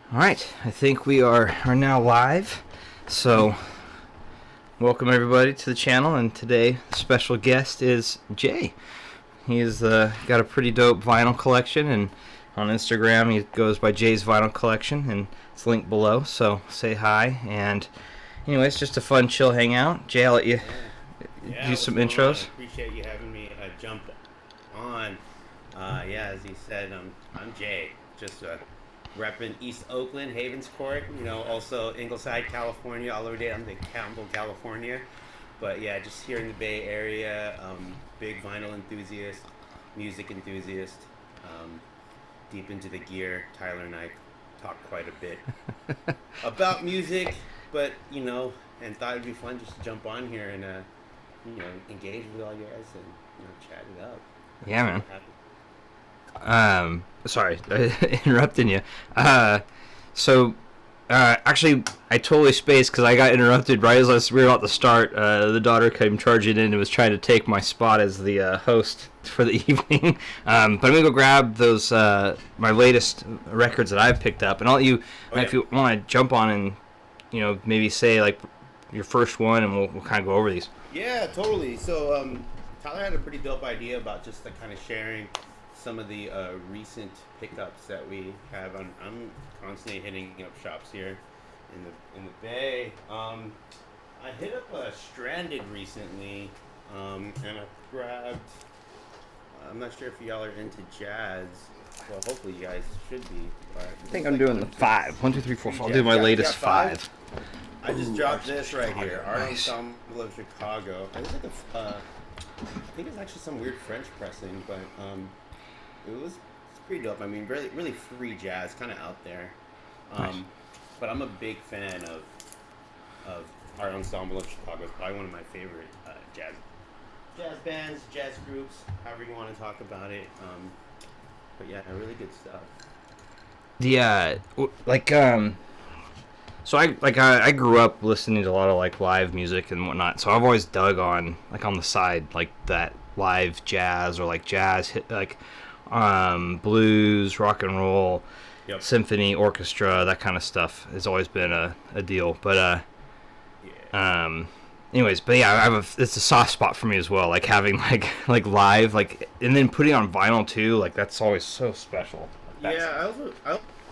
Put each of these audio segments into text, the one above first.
All right, I think we are now live. So, welcome everybody to the channel, and today the special guest is Jay. He's got a pretty dope vinyl collection, and on Instagram he goes by Jay's Vinyl Collection, and it's linked below. So say hi, and anyways, just a fun, chill hangout. Jay, I'll let you do some intros. I appreciate you having me jump on. As he said, I'm Jay. Just repping East Oakland, Havens Court. Also Ingleside, California. All over there, I'm in Campbell, California. But yeah, just here in the Bay Area. Big vinyl enthusiast, music enthusiast. Deep into the gear. Tyler and I talk quite a bit about music, but and thought it'd be fun just to jump on here and engage with all you guys and chat it up. Yeah, man. Sorry, interrupting you. Actually, I totally spaced because I got interrupted right as we were about to start. The daughter came charging in and was trying to take my spot as the host for the evening. But I'm gonna go grab those my latest records that I've picked up, and I'll let you if you want to jump on and maybe say like your first one, and we'll kind of go over these. Yeah, totally. So Tyler had a pretty dope idea about just kind of sharing some of the recent pickups that we have. I'm constantly hitting up shops here in the Bay. I hit up Stranded recently, and I grabbed. I'm not sure if y'all are into jazz. Well, hopefully you guys should be. I think I'm doing the 5. 1, 2, 3, 4, 5. I'll do my latest 5. I just dropped this right here. Art Ensemble of Chicago. It was like I think it's actually some weird French pressing, but it's pretty dope. I mean, really free jazz, kind of out there. Nice. But I'm a big fan of Art Ensemble of Chicago. It's probably one of my favorite jazz bands, jazz groups, however you want to talk about it. But yeah, really good stuff. So I grew up listening to a lot of live music and whatnot. So I've always dug on on the side that live jazz or jazz hit blues, rock and roll, symphony, orchestra, that kind of stuff has always been a deal. But anyways, but yeah, it's a soft spot for me as well. Having live and then putting on vinyl too. That's always so special. I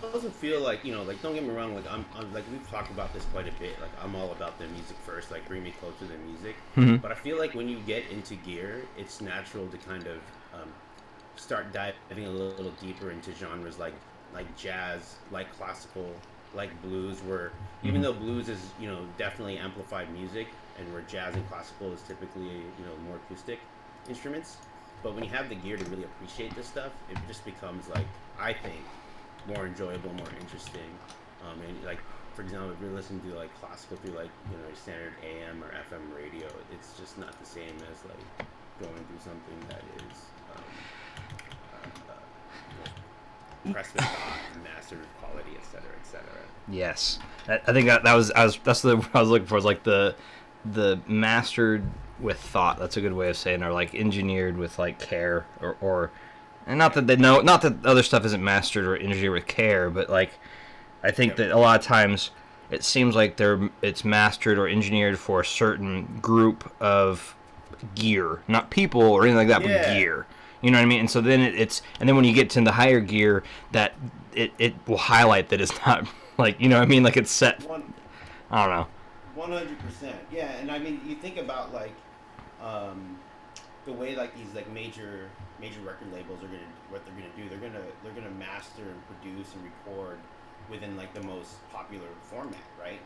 also feel don't get me wrong, I'm we've talked about this quite a bit. I'm all about the music first, bring me closer to the music. Mm-hmm. But I feel when you get into gear, it's natural to kind of start diving a little deeper into genres like jazz, like classical, like blues, where even though blues is definitely amplified music, and where jazz and classical is typically more acoustic instruments. But when you have the gear to really appreciate this stuff, it just becomes I think more enjoyable, more interesting. And for example, if you're listening to classical through your standard AM or FM radio, it's just not the same as going through something that is pressed with mastered quality, etc., etc. Yes, I think that's what I was looking for. Is the mastered with thought. That's a good way of saying it. Or engineered with care or and not that other stuff isn't mastered or engineered with care, but I think that a lot of times it seems like it's mastered or engineered for a certain group of gear, not people or anything like that, but gear. You know what I mean? And so then and then when you get to the higher gear, that it will highlight that it's not you know what I mean? It's set. I don't know. 100%. Yeah, and I mean, you think about the way these major record labels are what they're gonna do. They're gonna master and produce and record within the most popular format, right?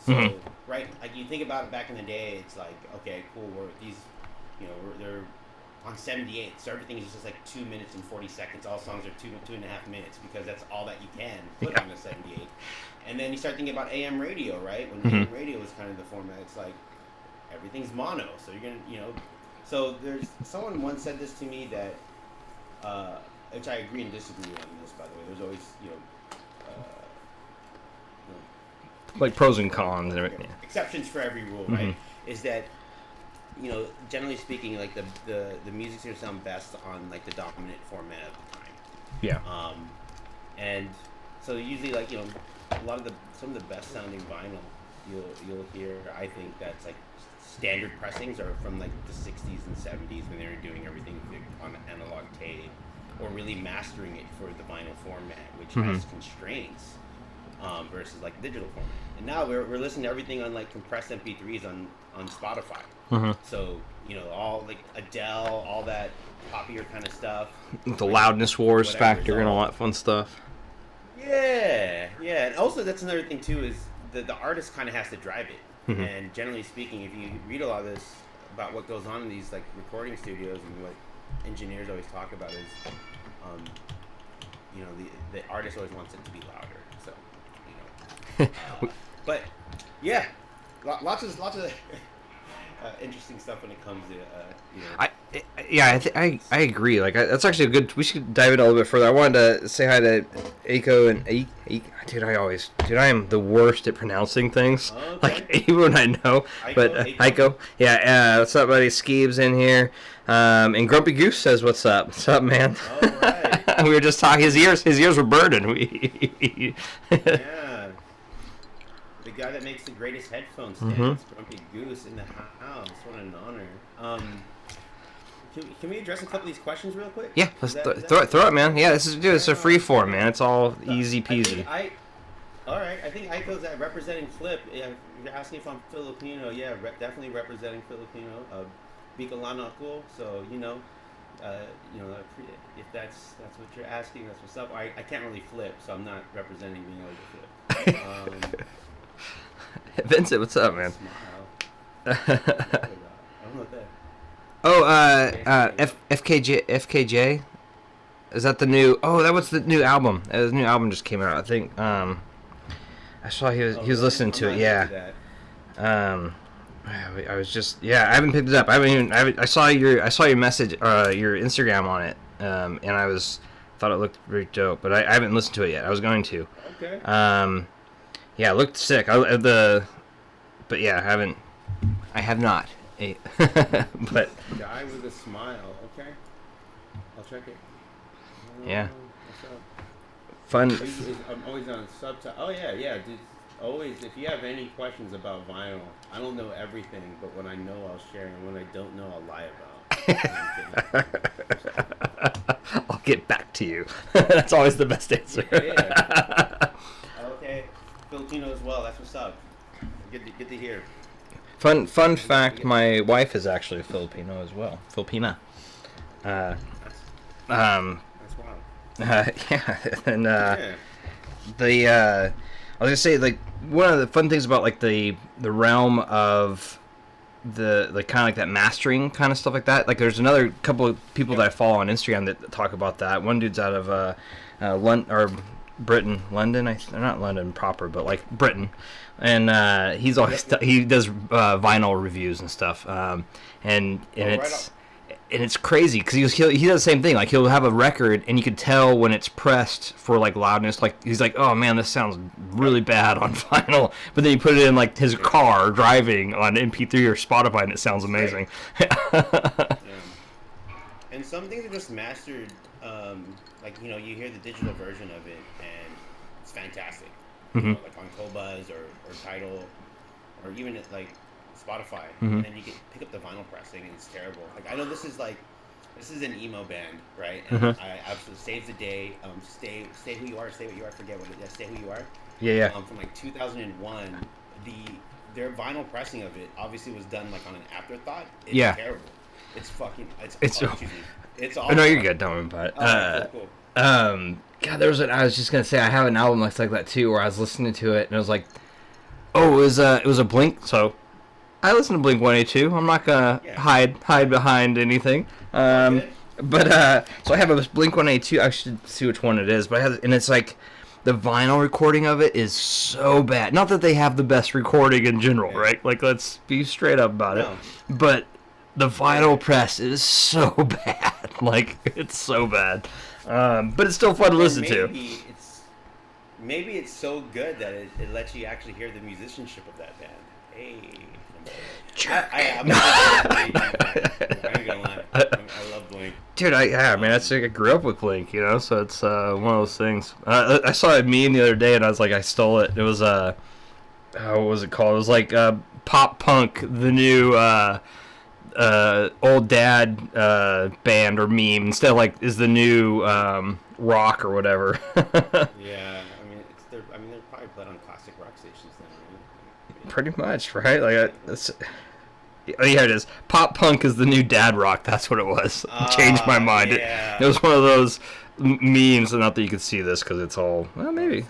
So right, you think about it back in the day, it's okay, cool. They're on 78, so everything is just 2 minutes and 40 seconds. All songs are 2.5 minutes because that's all that you can put on a 78. And then you start thinking about AM radio, right? When AM radio is kind of the format, it's everything's mono. So you're gonna, So there's someone once said this to me that, which I agree and disagree on this. By the way, there's always pros and cons and everything. Exceptions for every rule, right? Is that generally speaking, the music's gonna sound best on the dominant format of the time. Yeah. And so usually a lot of some of the best sounding vinyl you'll hear. I think that's like standard pressings are from like the 60s and 70s when they were doing everything on analog tape, or really mastering it for the vinyl format, which has constraints versus like digital format. And now we're listening to everything on like compressed MP3s on Spotify. So all like Adele, all that poppier kind of stuff. The loudness wars factor and all that fun stuff. Yeah, and also that's another thing too is the artist kind of has to drive it. And generally speaking, if you read a lot of this about what goes on in these like recording studios and what engineers always talk about is, the artist always wants it to be louder. So, but yeah, lots of interesting stuff when it comes to I agree. Like that's actually a good. We should dive in a little bit further. I wanted to say hi to Aiko and dude. I am the worst at pronouncing things. Okay. Like even when I know, but Aiko. Yeah. What's up, buddy? Skeeb's in here. And Grumpy Goose says, "What's up? What's up, man?" All right. We were just talking. His ears were burning. Yeah. The guy that makes the greatest headphone stands, Grumpy Goose, in the house. What an honor. Can we address a couple of these questions real quick? Yeah, let's throw it, man. Yeah, this is a free form, man. It's all easy peasy. All right. I think Aiko's representing Flip. Yeah, you're asking if I'm Filipino. Yeah, definitely representing Filipino. Bicolano cool. So if that's what you're asking, that's what's up. I can't really flip, so I'm not representing being able to flip. Vincent, what's up, man? I don't know what that. Oh, FKJ. Is that the new? Oh, that was the new album. The new album just came out. I think. I saw he was listening to it. Yeah. I was just I haven't picked it up. I saw your message, your Instagram on it, and I thought it looked very dope, but I haven't listened to it yet. I was going to. Okay. Yeah, it looked sick. But yeah, I have not. But guy with a smile. Okay, I'll check it. Yeah. What's up? Fun. I'm always on subtitle. Oh yeah. Dude, always. If you have any questions about vinyl, I don't know everything, but when I know, I'll share, and when I don't know, I'll lie about. I'll get back to you. That's always the best answer. Yeah. Okay, Filipino as well. That's what's up. Good to hear. Fun fact: my wife is actually a Filipino as well. Filipina. That's wild. Yeah, and I was gonna say, like, one of the fun things about like the realm of the like kind of like that mastering kind of stuff like that. Like, there's another couple of people that I follow on Instagram that talk about that. One dude's out of Britain, London. They're not London proper, but like Britain. And he's always he does vinyl reviews and stuff, and it's crazy because he does the same thing. Like, he'll have a record and you can tell when it's pressed for like loudness. Like, he's like, oh man, this sounds really bad on vinyl, but then you put it in like his car driving on MP3 or Spotify and it sounds amazing. Yeah. And some things are just mastered. Like, you hear the digital version of it and it's fantastic. Like on Qobuz or Tidal, or even at like Spotify, and then you pick up the vinyl pressing and it's terrible. Like, I know this is an emo band, right? And I absolutely Saves the Day, stay who you are, stay what you are, forget what it is, stay who you are. Yeah. From like 2001, their vinyl pressing of it obviously was done like on an afterthought. It's terrible. It's awful. No, you're good. Don't worry about it. Cool. God, I was just gonna say, I have an album that's like that too, where I was listening to it and it was like, oh, it was a Blink. So I listen to Blink 182. I'm not gonna hide behind anything. But so I have a Blink 182. I should see which one it is, but and it's like the vinyl recording of it is so bad. Not that they have the best recording in general, right? Like, let's be straight up about it. But the vinyl press is so bad. Like, it's so bad. But it's still fun to listen to. Maybe it's so good that it lets you actually hear the musicianship of that band. Hey. I'm not Blink. I ain't gonna lie. I love Blink. Dude, I grew up with Blink, you know, so it's one of those things. I saw a meme the other day, and I was like, I stole it. It was what was it called? It was like pop punk, the new old dad band or meme. Instead, like, is the new rock or whatever. Yeah, they're probably played on classic rock stations then, right? Pretty much, right? Like, oh, yeah, it is. Pop punk is the new dad rock. That's what it was. Changed my mind. Yeah. It was one of those memes. Not that you could see this because it's all. Well, maybe.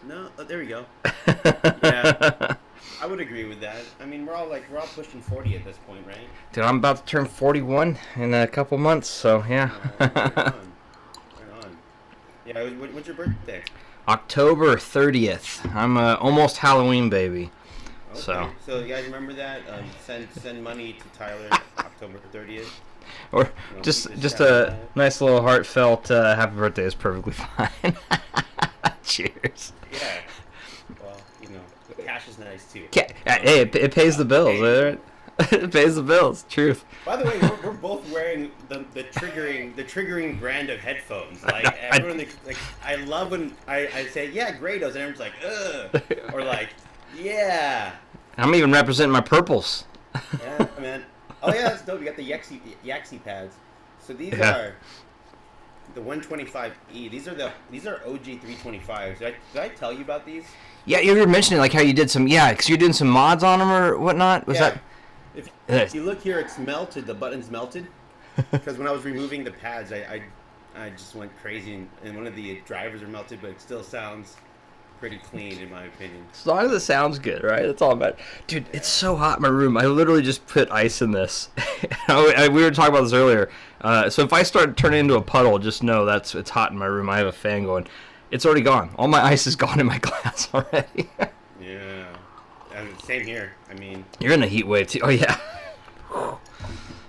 No, there we go. Yeah, I would agree with that. I mean, we're all pushing 40 at this point, right? Dude, I'm about to turn 41 in a couple months, so yeah. Right on. Yeah, when's your birthday? October 30th. I'm almost Halloween baby. Okay. So you guys remember that? Send money to Tyler October 30th. Or just a nice little heartfelt happy birthday is perfectly fine. Cheers. Yeah. Well, cash is nice too. Hey, it pays the bills. Right? It pays the bills. Truth. By the way, we're both wearing the triggering brand of headphones. Like everyone, I love when I say Grados, and everyone's like, ugh, or like, yeah. I'm even representing my purples. Yeah, man. Oh yeah, that's dope. You got the Yaxi pads. So these are the 125E. These are OG 325s. Did I tell you about these? Yeah, you were mentioning like how you did some because you're doing some mods on them or whatnot. Was that? If you look here, it's melted. The button's melted. Because when I was removing the pads, I just went crazy, and one of the drivers are melted, but it still sounds pretty clean in my opinion. As long as it sounds good, right? That's all about. Dude, it's so hot in my room. I literally just put ice in this. We were talking about this earlier. So if I start turning into a puddle, just know it's hot in my room. I have a fan going. It's already gone. All my ice is gone in my glass already. Yeah. Same here. I mean, you're in a heat wave too. Oh yeah.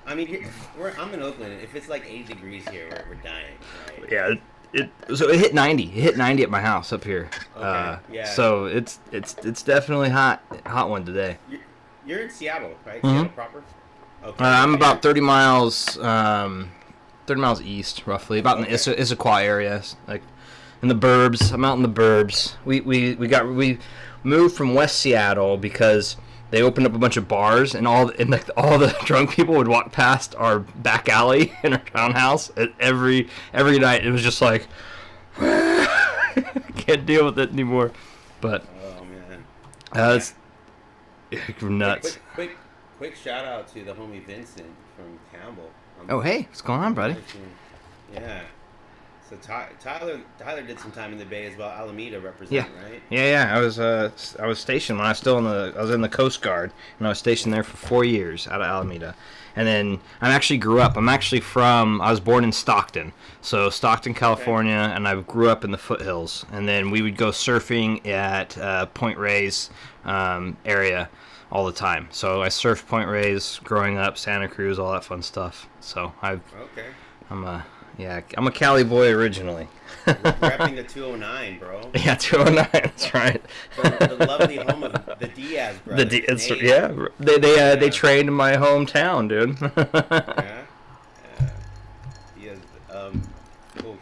I mean, I'm in Oakland. If it's like 80 degrees here, we're dying. Right? Yeah. So it hit 90. It hit 90 at my house up here. Okay. Yeah. So it's definitely hot one today. You're in Seattle, right? Mm-hmm. Seattle proper. Okay. I'm about 30 miles east, roughly, about in the Issaquah area, like in the burbs. I'm out in the burbs. We moved from West Seattle because they opened up a bunch of bars, and all the drunk people would walk past our back alley in our townhouse every night. It was just like, can't deal with it anymore. But oh man, it's nuts. Quick shout out to the homie Vincent from Campbell. Oh hey, what's going on, buddy? Yeah. So Tyler did some time in the Bay as well. Alameda representing, right? Yeah. I was stationed when I was in the Coast Guard, and I was stationed there for 4 years out of Alameda. And then I was born in Stockton, so Stockton, California, and I grew up in the foothills. And then we would go surfing at Point Reyes area all the time. So I surfed Point Reyes growing up, Santa Cruz, all that fun stuff. So I'm a Cali boy originally. Repping the 209, bro. Yeah, 209. That's right. The lovely home of the Diaz brothers. They trained in my hometown, dude. Yeah. Diaz. Cool.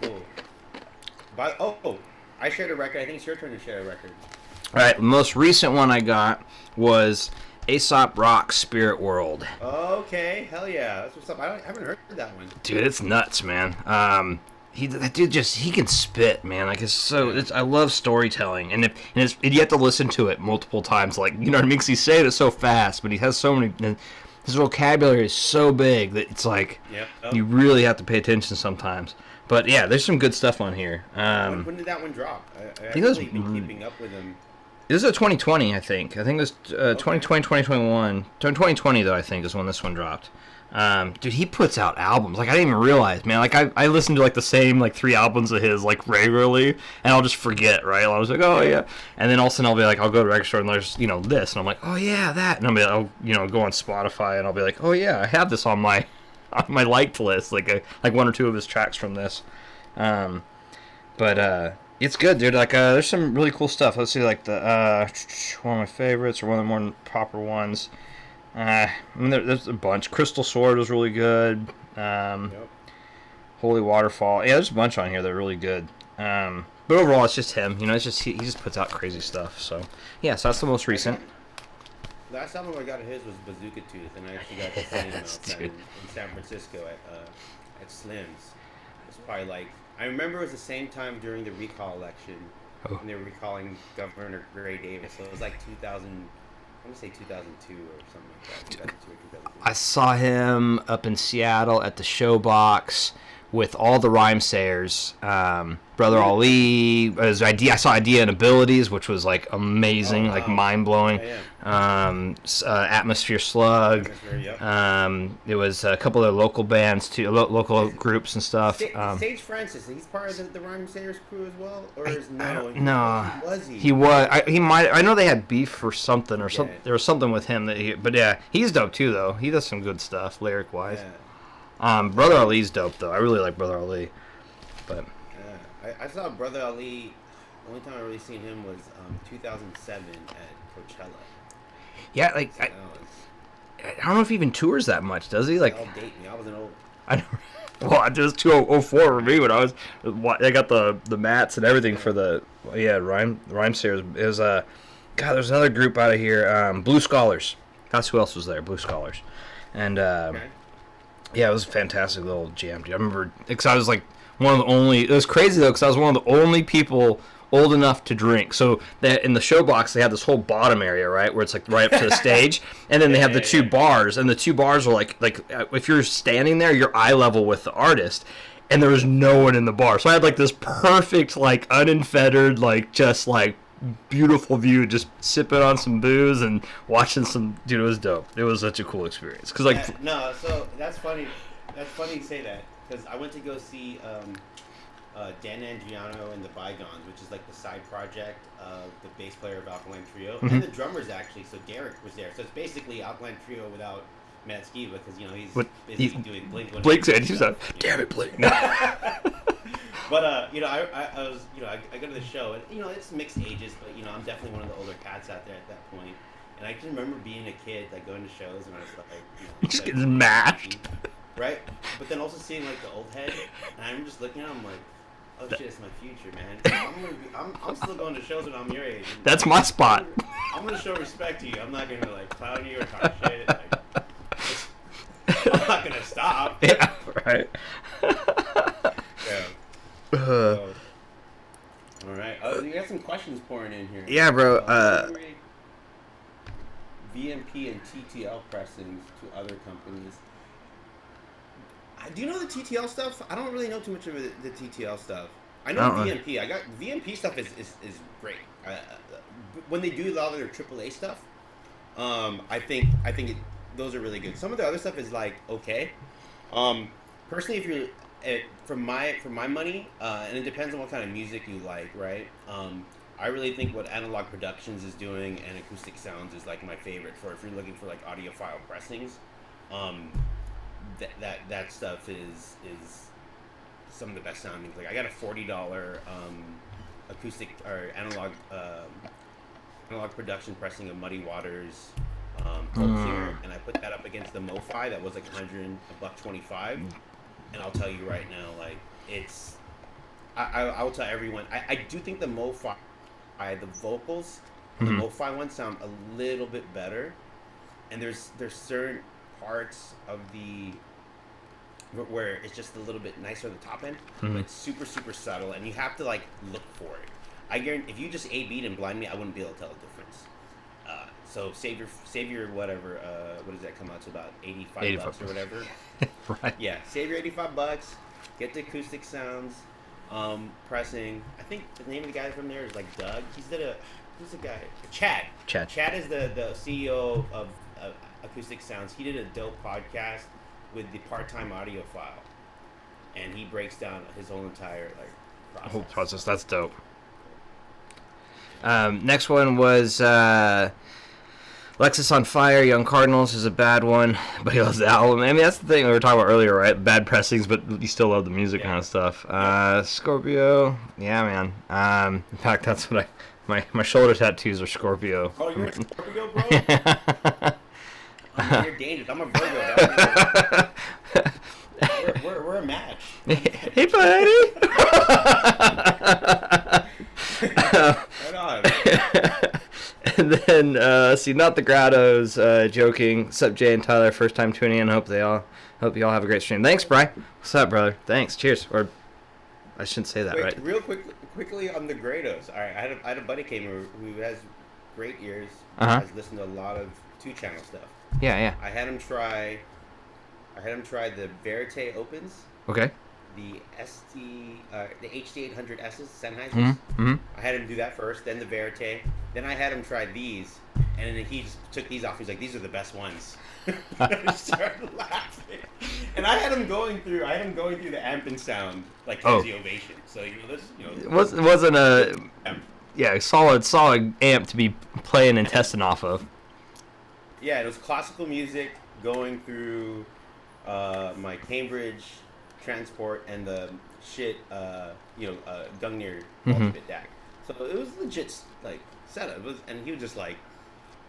I shared a record. I think it's your turn to share a record. All right. The most recent one I got was Aesop Rock Spirit World. Okay, hell yeah, that's what's up. I haven't heard that one. Dude, it's nuts, man. That dude he can spit, man. Like I love storytelling, and you have to listen to it multiple times. Like, you know what I mean? 'Cause he's saying it so fast, but he has so many. His vocabulary is so big that it's like you really have to pay attention sometimes. But yeah, there's some good stuff on here. When did that one drop? I've really been keeping up with him. This is a 2020, I think. I think it was 2020, 2021. 2020, though, I think, is when this one dropped. Dude, he puts out albums. Like, I didn't even realize, man. Like, I listen to, like, the same, like, 3 albums of his, like, regularly, and I'll just forget, right? I was like, oh, yeah. And then all of a sudden I'll be like, I'll go to the record store and there's, this. And I'm like, oh, yeah, that. And I'll go on Spotify and I'll be like, oh, yeah, I have this on my liked list. Like 1 or 2 of his tracks from this. It's good, dude. Like, there's some really cool stuff. Let's see, like, one of my favorites or one of the more proper ones I mean, there's a bunch. Crystal Sword was really good. Yep. Holy Waterfall. Yeah, there's a bunch on here that are really good. But overall, it's just him. You know, it's just he just puts out crazy stuff. So yeah, so that's the most recent. Last album I got of his was Bazooka Tooth, and I actually got the same Dude. in San Francisco at Slim's. It's probably like I remember it was the same time during the recall election, Oh. when they were recalling Governor Gray Davis. So it was like 2000. I want to say 2002 or something like that. 2002 or 2003. I saw him up in Seattle at the Showbox with all the Rhymesayers. Brother Ali, his idea. I saw Idea and Abilities, which was like amazing, like mind blowing. Atmosphere Slug. It was a couple of local bands too, local groups and stuff. Sage Francis, he's part of the Rhymesayers crew as well, or is no? Was he? He was. He might. I know they had beef for something or something. There was something with him but yeah, he's dope too though. He does some good stuff lyric wise. Yeah. Brother Ali's dope though. I really like Brother Ali, but. I saw Brother Ali. The only time I really seen him was 2007 at Coachella. Yeah, like I don't know if he even tours that much, does he? Like, I'll date me. I wasn't old. Well, it was 2004 for me when I got the mats and everything for the Rhymesayers. It was God. There's another group out of here, Blue Scholars. That's who else was there, Blue Scholars, and yeah, it was a fantastic little jam. Dude. I remember because I was like. One of the only. It was crazy though because I was one of the only people old enough to drink. So that in the Showbox they had this whole bottom area, right, where it's like right up to the stage, and then they have the two bars, and the two bars are like if you're standing there, you're eye level with the artist, and there was no one in the bar. So I had like this perfect, like unfettered, like just like beautiful view, just sipping on some booze and watching some. Dude, it was dope. It was such a cool experience because like so that's funny. That's funny you say that. Because I went to go see Dan Andriano and the Bygones, which is like the side project of the bass player of Alkaline Trio, and the drummers actually. So Derek was there. So it's basically Alkaline Trio without Matt Skiba because he's busy doing Blink. Blake's damn it, Blake. No. But I was I go to the show and it's mixed ages, but I'm definitely one of the older cats out there at that point. And I can remember being a kid, like going to shows, and I was like, just getting mashed. Right, but then also seeing like the old head, and I'm just looking at him like, oh shit, it's my future, man. I'm still going to shows when I'm your age. That's my spot. I'm gonna show respect to you. I'm not gonna like clown you or talk shit. Like, I'm not gonna stop. Yeah, right. Yeah. All right. You got some questions pouring in here. Yeah, bro. VMP and TTL pressings to other companies. Do you know the TTL stuff? I don't really know too much of the TTL stuff. I know VMP. I got VMP stuff is great. When they do a lot of their AAA stuff, I think those are really good. Some of the other stuff is like okay. Personally, if you're for my money, and it depends on what kind of music you like, right? I really think what Analog Productions is doing and Acoustic Sounds is like my favorite for if you're looking for like audiophile pressings. That stuff is some of the best sounding. Like I got a $40 acoustic or analog production pressing of Muddy Waters here, and I put that up against the MoFi that was like $125, and I'll tell you right now, like it's I will tell everyone I do think the MoFi, the vocals, the MoFi ones sound a little bit better, and there's certain parts of the where it's just a little bit nicer at the top end, but it's super subtle, and you have to like look for it. I guarantee if you just A-B'd and blind me, I wouldn't be able to tell the difference. So save your whatever. What does that come out to? About $85 or whatever. Right. Yeah, save your $85. Get the Acoustic Sounds pressing. I think the name of the guy from there is like Doug. Who's the guy? Chad. Chad is the CEO of Acoustic Sounds. He did a dope podcast with the Part-Time Audiophile, and he breaks down his whole entire process. Whole process. That's dope. Next one was Lexus on Fire. Young Cardinals is a bad one, but he loves the album. I mean, that's the thing we were talking about earlier, right? Bad pressings, but you still love the music kind of stuff. Scorpio, yeah, man. In fact, that's what my shoulder tattoos are Scorpio. Oh, you're a Scorpio, bro? I'm You're dangerous. I'm a Virgo. We're a match. Hey, buddy. Right on. And then, see, not the Grottos, joking. What's up, Jay and Tyler? First time tuning in. Hope you all have a great stream. Thanks, Bri. What's up, brother? Thanks. Cheers. Or I shouldn't say that, Wait, right? real quickly on the Grados. All right, I had a buddy came who has great ears. Uh-huh. Has listened to a lot of 2-channel stuff. Yeah. I had him try the Verite Opens, Okay. the the HD800S's, Sennheisers. Mm-hmm. I had him do that first, then the Verite. Then I had him try these, and then he just took these off. He's like, "These are the best ones." I started laughing, and I had him going through the amp and sound like crazy ovation. So It wasn't a solid amp to be playing and testing off of. Yeah, it was classical music going through my Cambridge transport and the shit, Gungnir multi-bit DAC. So it was legit like setup. And he was just like,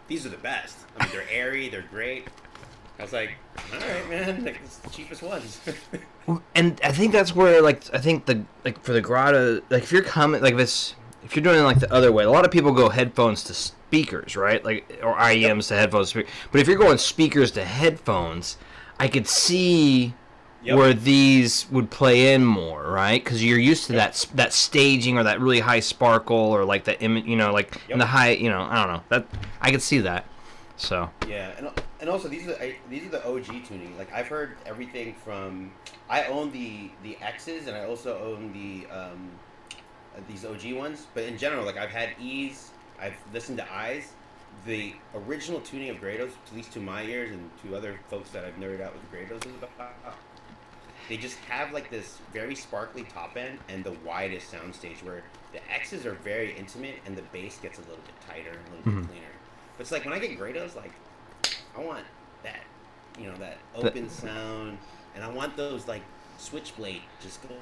"These are the best. I mean, they're airy, they're great." I was like, "All right, man, like it's the cheapest ones." And I think that's where for the Grotto, like if you're coming like if you're doing it like the other way, a lot of people go headphones to speakers, right? Like or IEMs to headphones. But if you're going speakers to headphones, I could see where these would play in more, right? Because you're used to that staging or that really high sparkle or like the image, in the high, I don't know. That I could see that. So yeah, and also these are the OG tuning. Like I've heard everything from I own the X's and I also own these OG ones. But in general, like I've had E's, I've listened to I's. The original tuning of Grados, at least to my ears and to other folks that I've nerded out with Grados, is about. They just have like this very sparkly top end and the widest soundstage where the X's are very intimate and the bass gets a little bit tighter, a little bit cleaner. But it's like when I get Grados, like I want that, that open sound, and I want those like switchblade just going.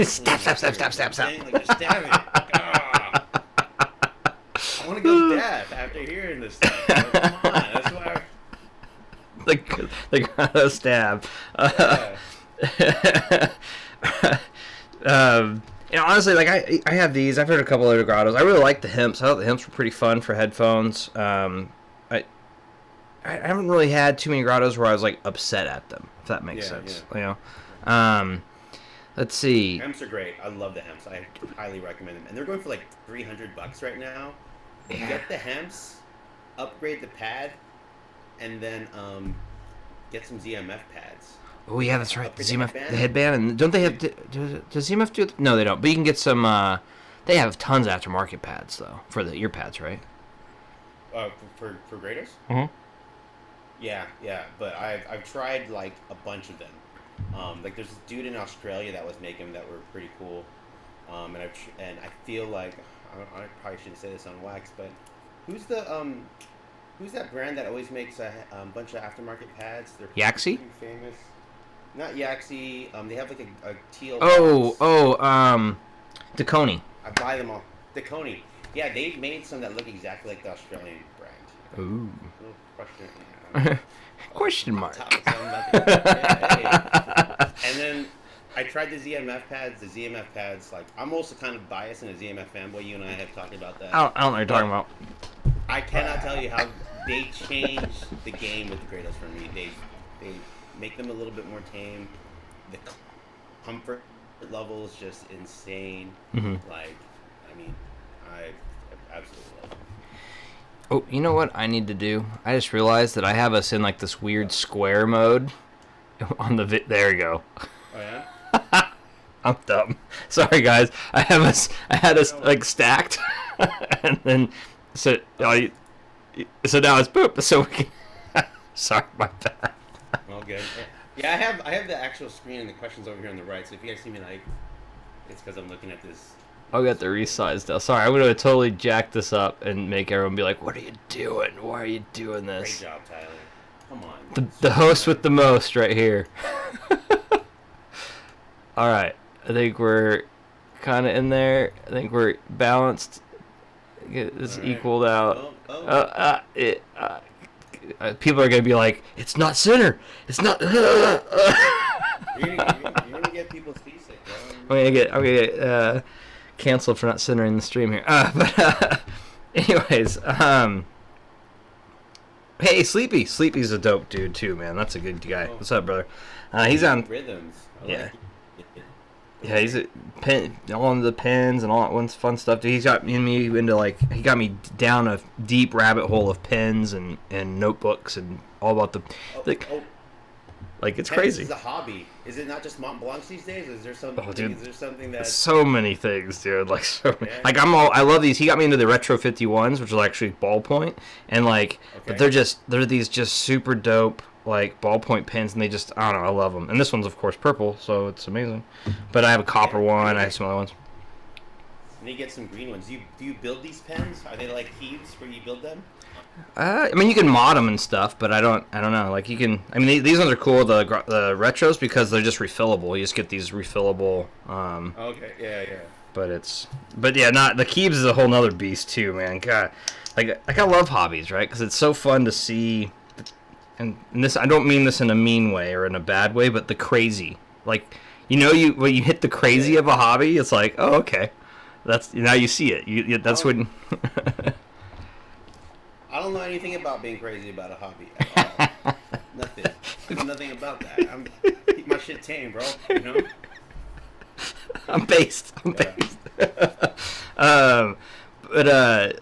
Stab. Like just stab it. Ah. I want to go deaf after hearing this stuff. Like, come on, that's why. The Grotto stab. Honestly, like I have these. I've heard a couple other Grottos. I really like the Hemps. I thought the Hemps were pretty fun for headphones. I haven't really had too many Grottos where I was like upset at them, if that makes sense. Yeah. Let's see. Hemps are great. I love the Hemps. I highly recommend them, and they're going for like $300 right now. Yeah. Get the Hemps, upgrade the pad, and then get some ZMF pads. Oh yeah, that's right. The ZMF, the headband, and don't they have? Does ZMF do it? No, they don't. But you can get some. They have tons of aftermarket pads though for the ear pads, right? For Grados? Mm-hmm. Yeah. But I've tried like a bunch of them. Like there's this dude in Australia that was making them that were pretty cool. And I feel like I probably shouldn't say this on wax, but who's that brand that always makes a bunch of aftermarket pads? They're Yaxi? Famous. Not Yaxi. They have like a teal. Deconi. I buy them all. Deconi. Yeah, they've made some that look exactly like the Australian brand. Ooh. Question. Question mark. And then I tried the ZMF pads. The ZMF pads, like I'm also kind of biased and a ZMF fanboy. You and I have talked about that. I don't know what you're talking about. I cannot tell you how they changed the game with the Grados for me. They make them a little bit more tame. The comfort level is just insane. Mm-hmm. Like, I mean, I absolutely love it. Oh, you know what I need to do? I just realized that I have us in like this weird square mode on the there we go. Oh yeah. I'm dumb. Sorry guys. I had us like stacked, and then so now it's boop. So we can. Sorry about that. All good. Yeah, I have the actual screen and the questions over here on the right. So if you guys see me like, it's because I'm looking at this. I got the resize now. Sorry, I'm gonna totally jack this up and make everyone be like, "What are you doing? Why are you doing this?" Great job, Tyler. Come on. The host with the most right here. All right, I think we're kind of in there. I think we're balanced. Get this equaled out. like people are gonna be like, it's not center, it's not. You're gonna get people seasick, bro. I'm gonna get canceled for not centering the stream here. But anyways, hey, Sleepy's a dope dude too, man. That's a good guy. Oh. What's up, brother? He's on rhythms. Yeah. Like it. Yeah, he's a pen, all into the pens and all that one fun stuff. Dude, he's got me into like, he got me down a deep rabbit hole of pens and notebooks and all about the like it's Pens crazy. is a hobby. Is it not just Mont Blancs these days? Is there something? Oh, dude. Is there something that? So many things, dude. Like so many. Yeah. Like I love these. He got me into the Retro 51s, which are actually ballpoint, and like, but they're these just super dope like ballpoint pens, and they just, I don't know, I love them. And this one's of course purple, so it's amazing. But I have a copper one. I have some other ones. And you get some green ones. Do you build these pens? Are they like Keeves where you build them? I mean, you can mod them and stuff, but I don't know. Like you can, I mean, these ones are cool, the retros, because they're just refillable. You just get these refillable. Okay, yeah. But yeah, not the Keeves is a whole nother beast too, man. God, like I love hobbies, right? Because it's so fun to see, and this, I don't mean this in a mean way or in a bad way, but the crazy, like, when you hit the crazy of a hobby, it's like, oh, okay, that's, now you see it. That's when. I don't know anything about being crazy about a hobby at all. Nothing. There's nothing about that. Keep my shit tame, bro. You know. I'm based. But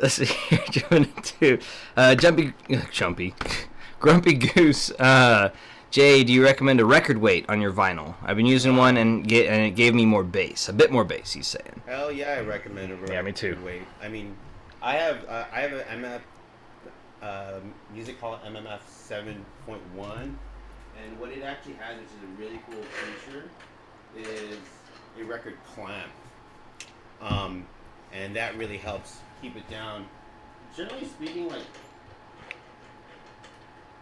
let's see here. Jumping into Grumpy Goose. Jay, do you recommend a record weight on your vinyl? I've been using one and it gave me more bass, a bit more bass. He's saying. Hell yeah, I recommend a record. Yeah, me too. Weight. I mean, I have a MF music called MMF 7.1, and what it actually has, which is a really cool feature, is a record clamp, and that really helps keep it down. Generally speaking, like,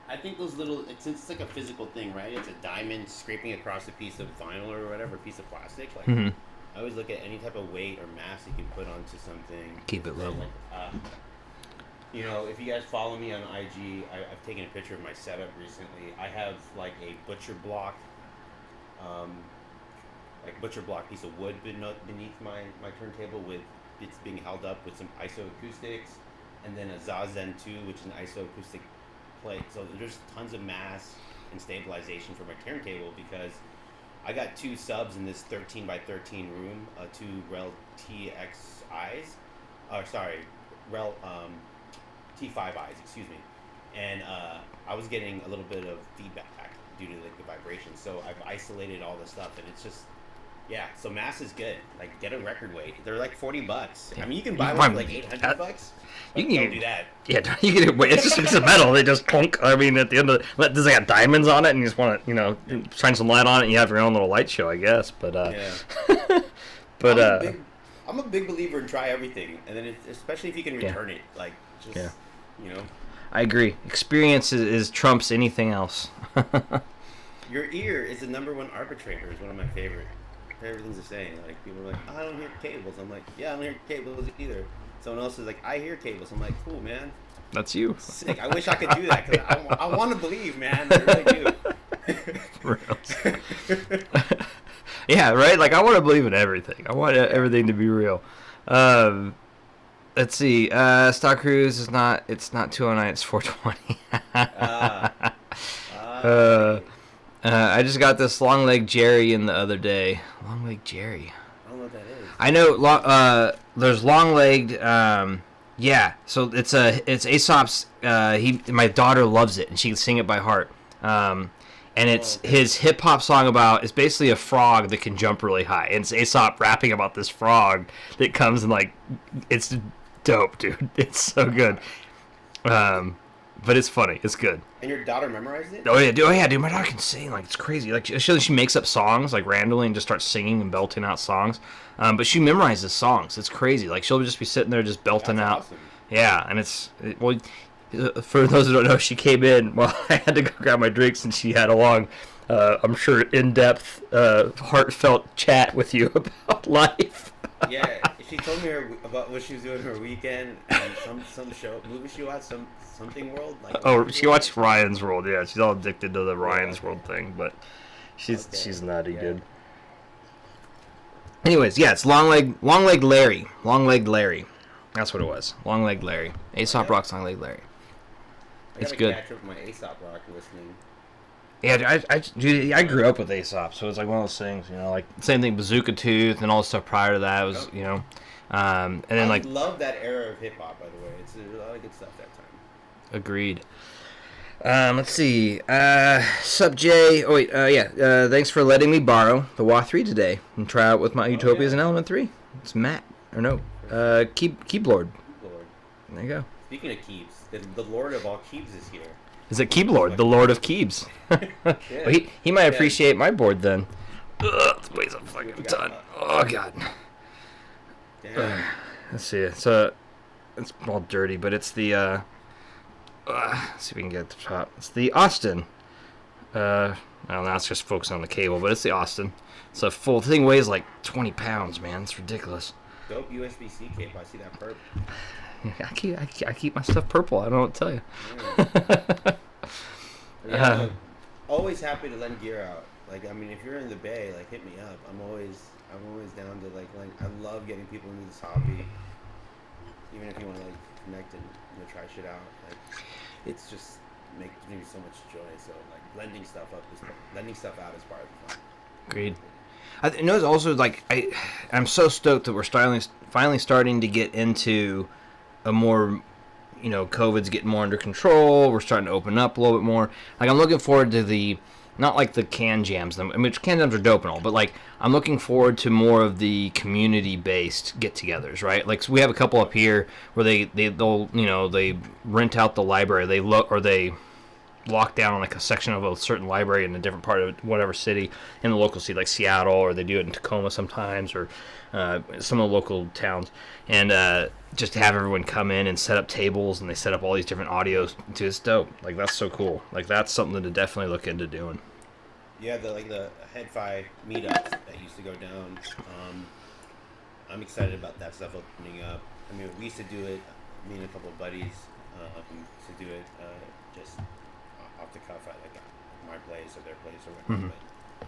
I think those little, since it's like a physical thing, right? It's a diamond scraping across a piece of vinyl or whatever, piece of plastic. Like, I always look at any type of weight or mass you can put onto something. Keep it level. You know, if you guys follow me on IG, I've taken a picture of my setup recently. I have like a butcher block piece of wood beneath my turntable, with it's being held up with some iso acoustics, and then a Zazen 2, which is an iso acoustic plate. So there's tons of mass and stabilization for my turntable, because I got two subs in this 13 by 13 room, two Rel TXIs, Rel T5Is, excuse me, and I was getting a little bit of feedback due to like the vibration. So I've isolated all the stuff, and it's just, yeah. So mass is good. Like, get a record weight. They're like $40. I mean, you can buy one for like $800. You can don't do that. Yeah, you can. It's just a piece of metal. They just clunk. I mean, at the end of does it got diamonds on it, and you just want to, shine some light on it, and you have your own little light show, I guess. But yeah. but I'm a big believer in try everything, and then especially if you can return it, like, just, I agree. Experience is trumps anything else. Your ear is the number one arbitrator, is one of my favorite things to say. Like, people are like, I don't hear cables. I'm like, yeah, I don't hear cables either. Someone else is like, I hear cables. I'm like, cool, man. That's you. Sick. I wish I could do that, because I want to believe, man. I really do. Yeah, right? Like, I want to believe in everything. I want everything to be real. Let's see. Star Cruise is not, it's not 209, it's 420. I just got this Long Leg Jerry in the other day. Long Leg Jerry. I don't know what that is. I know there's Long Legged, yeah, so it's Aesop's, my daughter loves it, and she can sing it by heart. And it's his hip hop song about, it's basically a frog that can jump really high. And it's Aesop rapping about this frog that comes and, like, it's dope, dude. It's so good. But it's funny. It's good. And your daughter memorized it? Oh yeah, dude. My daughter can sing, like, it's crazy. Like, she makes up songs, like, randomly, and just starts singing and belting out songs. But she memorizes songs. It's crazy. Like, she'll just be sitting there just belting out. Awesome. Yeah, and for those who don't know, she came in while I had to go grab my drinks, and she had a long, I'm sure, in-depth, heartfelt chat with you about life. Yeah, told me about what she was doing her weekend and some movie she watched, something world. Like Oh, she watched Ryan's World. Yeah, she's all addicted to the Ryan's World thing, but she's nutty, dude. Anyways, yeah, it's long legged Larry. That's what it was. Long legged Larry. Aesop Rock's Long legged Larry. It's good. Catch up with my Aesop Rock listening. Yeah, I grew up with Aesop, so it's like one of those things, you know, like same thing, Bazooka Tooth and all the stuff prior to that was, you know, and then I love that era of hip hop. By the way, it's a lot of good stuff that time. Agreed. Let's see. Sup, Jay? Oh, wait. Thanks for letting me borrow the WA 3 today and try out with my Utopias in Element 3. It's Matt. Or no. Keeblord. There you go. Speaking of Keebs, the Lord of all Keebs is here. Is it Keeblord, the Lord of Keebs? Well, he might appreciate my board then. Ugh, this weighs a fucking ton. Oh, God. Let's see. It's all dirty, but it's the... let's see if we can get at the top. It's the Austin. I don't know, it's just focusing on the cable, but it's the Austin. It's a full thing, weighs like 20 pounds, man. It's ridiculous. Dope USB-C cable. I see that purple. I keep my stuff purple. I don't know what to tell you. Always happy to lend gear out. Like, I mean, if you're in the Bay, like, hit me up. I'm always down to like I love getting people into this hobby. Even if you want to like connect and try shit out, like it's just makes me so much joy. So like lending stuff out is part of the fun. Agreed. I know it's also like I'm so stoked that we're finally starting to get into a more, you know, COVID's getting more under control. We're starting to open up a little bit more. Like I'm looking forward to the not like the can jams. I mean, can jams are dope and all, but like I'm looking forward to more of the community-based get-togethers, right? Like so we have a couple up here where they'll you know they rent out the library, they lock down like a section of a certain library in a different part of whatever city in the local city, like Seattle, or they do it in Tacoma sometimes, or some of the local towns, and just have everyone come in and set up tables, and they set up all these different audios. It's dope. Like that's so cool. Like that's something to definitely look into doing. Yeah, the Head-Fi meetups that used to go down. I'm excited about that stuff opening up. I mean, we used to do it. Me and a couple of buddies used to do it just off the cuff at like my place or their place or whatever. But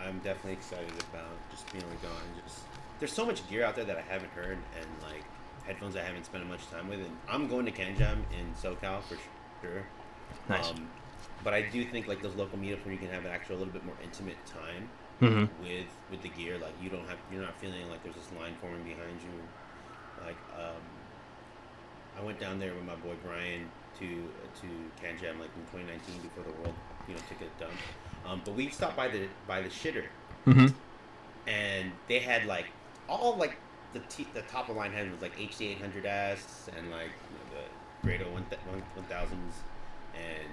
I'm definitely excited about just being able to go and just. There's so much gear out there that I haven't heard, and like headphones I haven't spent much time with. And I'm going to Can Jam in SoCal for sure. Nice. But I do think like those local meetups where you can have an actual little bit more intimate time with the gear, like you're not feeling like there's this line forming behind you. Like I went down there with my boy Brian to Can Jam like in 2019 before the world took a dump. But we stopped by the shitter, and they had like all like the top of line head was like HD 800S and like the Grado 1000s and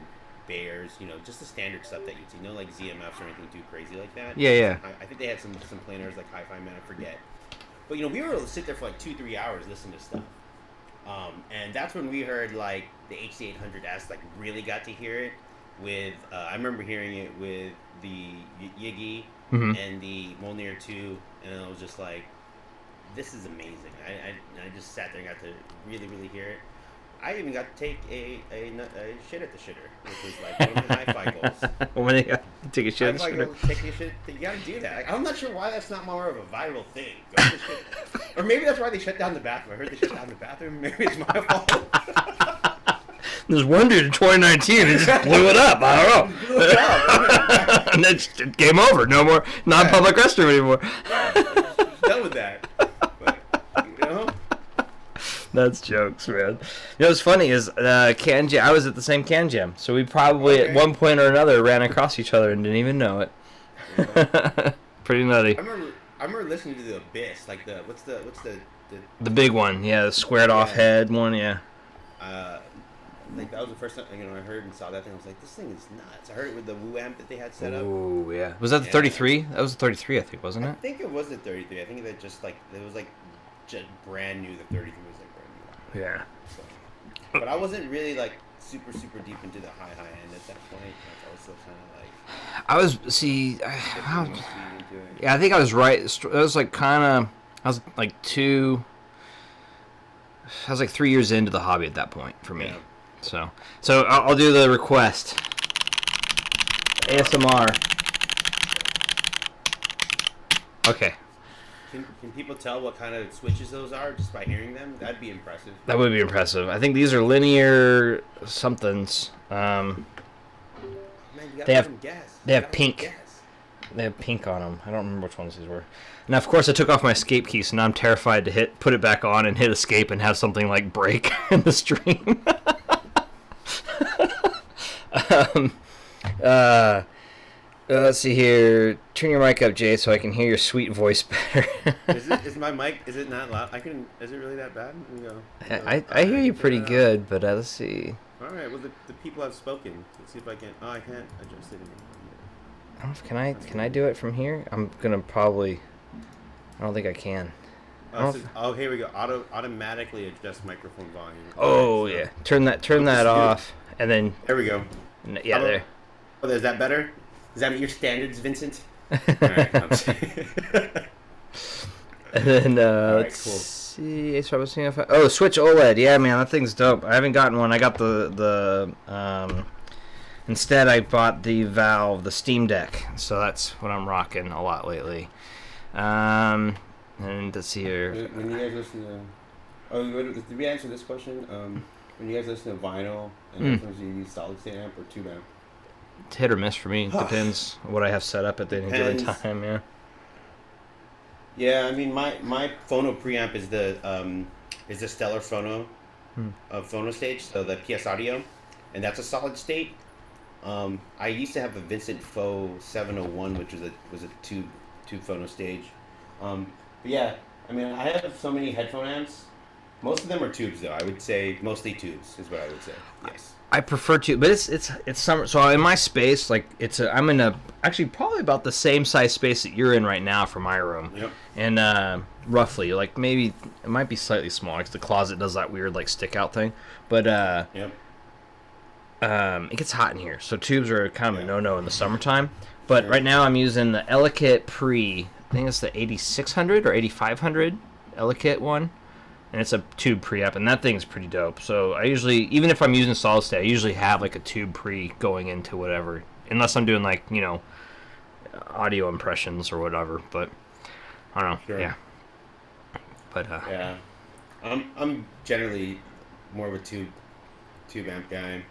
Bears, just the standard stuff that you'd see. No like ZMFs or anything too crazy like that. Yeah. I think they had some planers like Hi-Fi Man, I forget. But we were able to sit there for like 2-3 hours listening to stuff. And that's when we heard like the HD 800S, like really got to hear it with, I remember hearing it with the Yigi and the Molnir 2, and I was just like, this is amazing. I just sat there and got to really, really hear it. I even got to take a shit at the shitter, which was like one of the hi-fi goals. When you take a shit at the shitter? Take a shit, you gotta do that. Like, I'm not sure why that's not more of a viral thing. Go to the shitter. Or maybe that's why they shut down the bathroom. I heard they shut down the bathroom. Maybe it's my fault. There's one dude in 2019 who just blew it up. I don't know. Blew it up. And then it game over. No more non-public restroom anymore. Done with that. That's jokes, man. What's funny is Can Jam. I was at the same Can Jam, so we probably at one point or another ran across each other and didn't even know it. Yeah. Pretty nutty. I remember listening to the Abyss, like what's the big one, yeah, the squared off head one, yeah. Like that was the first time I heard and saw that thing. I was like, this thing is nuts. I heard it with the Woo amp that they had set up. Oh yeah, was that the 33? That was the 33, I think, wasn't it? I think it was the 33. I think that just like it was like just brand new. The 33 was like. Yeah. So, but I wasn't really like super deep into the high end at that point. Like, I was still kind of like. I was yeah. I think I was right. It was like kind of. I was like I was like 3 years into the hobby at that point for me. Yeah. So I'll do the request. ASMR. Okay. Can people tell what kind of switches those are just by hearing them? That'd be impressive. That would be impressive. I think these are linear somethings. Man, you They have- gotta guess. they have You gotta pink. guess. They have pink on them. I don't remember which ones these were. Now, of course, I took off my escape key, so now I'm terrified to put it back on and hit escape and have something like break in the stream. Let's see here. Turn your mic up, Jay, so I can hear your sweet voice better. Is my mic? Is it not loud? Is it really that bad? Let me go. I hear you pretty good, but let's see. All right. Well, the people have spoken. Let's see if I can. Oh, I can't adjust it anymore. Can I do it from here? I'm gonna probably. I don't think I can. Oh, here we go. Automatically adjust microphone volume. Oh Alright, so- yeah. Turn that off, and then There we go. yeah, How about- there. Oh, is that better? Is that your standards, Vincent? All right. And then Alright, let's cool. see. Oh, Switch OLED. Yeah, man, that thing's dope. I haven't gotten one. I got the instead I bought the Valve, the Steam Deck. So that's what I'm rocking a lot lately. And let's see here. When you guys listen to, did we answer this question? When you guys listen to vinyl and do you use solid state amp or tube amp? It's hit or miss for me. Depends what I have set up at any given Depends. time. Yeah. Yeah, I mean my phono preamp is the Stellar Phono phono stage, so the PS Audio, and that's a solid state. I used to have a Vincent Faux 701, which was a tube phono stage. But yeah, I mean I have so many headphone amps. Most of them are tubes though. I would say mostly tubes is what I would say. Yes. I prefer to, but it's summer. So in my space, like I'm in actually probably about the same size space that you're in right now for my room. Yep. And roughly, like maybe it might be slightly smaller because the closet does that weird like stick out thing. But Yep. it gets hot in here, so tubes are kind of a no-no in the summertime. But right now I'm using the Ellicott Pre. I think it's the 8600 or 8500 Ellicott one. And it's a tube preamp, and that thing's pretty dope. So I usually, even if I'm using solid state, I usually have like a tube pre going into whatever, unless I'm doing like audio impressions or whatever. But I don't know. Sure. Yeah. But Yeah. I'm generally more of a tube amp guy.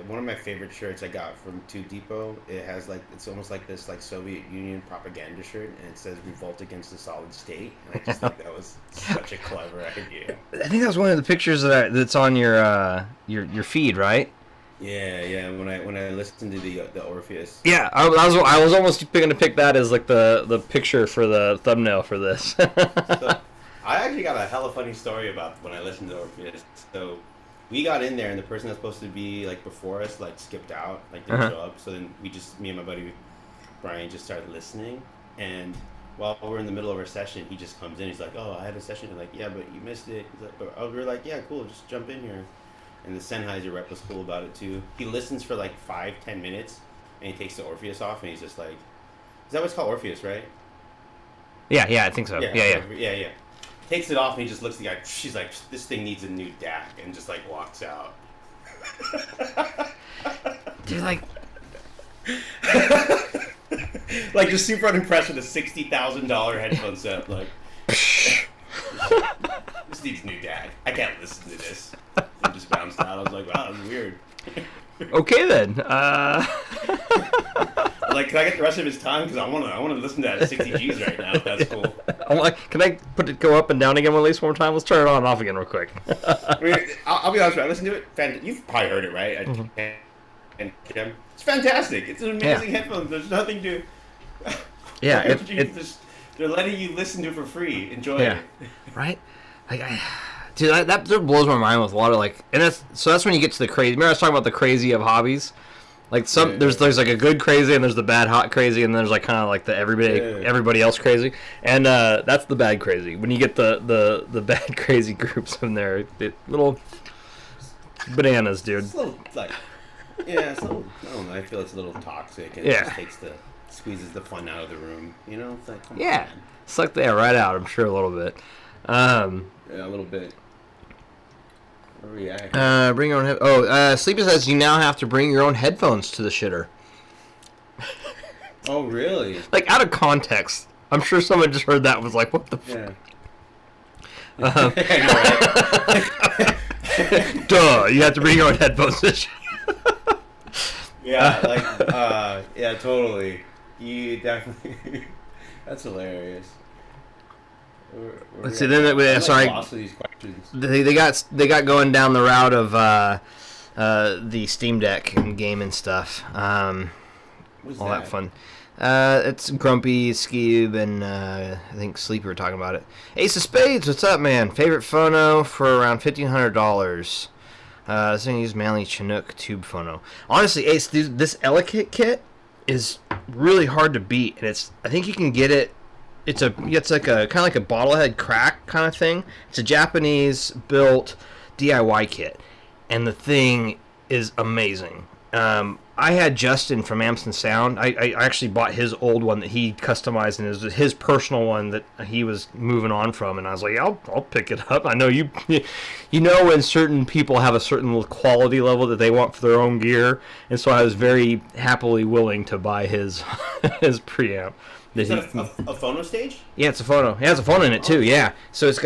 One of my favorite shirts I got from Tube Depot. It has it's almost like this Soviet Union propaganda shirt, and it says "Revolt against the solid state." And I just think that was such a clever idea. I think that was one of the pictures that's on your feed, right? Yeah. When I listened to the Orpheus. Yeah, I was almost going to pick that as like the picture for the thumbnail for this. So, I actually got a hella funny story about when I listened to Orpheus. So we got in there and the person that's supposed to be before us skipped out, didn't show up. So then me and my buddy Brian just started listening. And while we're in the middle of our session, he just comes in. He's like, "Oh, I had a session." I'm like, "Yeah, but you missed it." He's like, we were like, "Yeah, cool, just jump in here." And the Sennheiser rep was cool about it too. He listens for 5-10 minutes, and he takes the Orpheus off, and he's just like, "Is that what's called Orpheus, right?" Yeah, I think so. Yeah. Takes it off and he just looks at the guy. She's like, "This thing needs a new DAC," and just walks out. Dude, Just super unimpressed with a $60,000 headphone set. This needs a new DAC. I can't listen to this. And just bounced out. I was like, "Wow, that's weird." Okay then. Can I get the rest of his time? Because I want to listen to that at 60 G's right now. If that's cool. I'm like, can I go up and down again at least one more time? Let's turn it on and off again real quick. I mean, I'll be honest with you. I listened to it. You've probably heard it, right? And it's fantastic. It's an amazing headphones. There's nothing to. Yeah, they're letting you listen to it for free. Enjoy yeah, it. right. Dude, that blows my mind with a lot of and that's when you get to the crazy. Remember I was talking about the crazy of hobbies. There's a good crazy and there's the bad hot crazy and there's kind of the everybody else crazy, and that's the bad crazy. When you get the bad crazy groups in there, little bananas, dude. It's a little it's a little. I don't know. I feel it's a little toxic, and it just squeezes the fun out of the room. It's like, come on, man. Suck that right out. I'm sure a little bit. Yeah, a little bit. Where are we at? Bring your own Sleepy says you now have to bring your own headphones to the shitter. Oh, really? Like, out of context. I'm sure someone just heard that and was like, what the Yeah. Duh, you have to bring your own headphones to the shitter. Yeah, yeah, totally. You definitely... That's hilarious. Let's see, then sorry. Lost of these questions. They got going down the route of the Steam Deck and game and stuff. What's all that fun. It's Grumpy, Skeeb, and I think Sleepy were talking about it. Ace of Spades, what's up, man? Favorite phono for around $1,500. This thing uses mainly Chinook tube phono. Honestly, Ace, this Elakit kit is really hard to beat, and I think you can get it. It's like a kind of like a bottlehead crack kind of thing. It's a Japanese built DIY kit, and the thing is amazing. I had Justin from Amston Sound. I actually bought his old one that he customized, and it was his personal one that he was moving on from. And I was like, yeah, I'll pick it up. I know you know when certain people have a certain quality level that they want for their own gear, and so I was very happily willing to buy his his preamp. Is that a phono stage? Yeah, it's a phono. It has a phone in it too. Yeah, so it's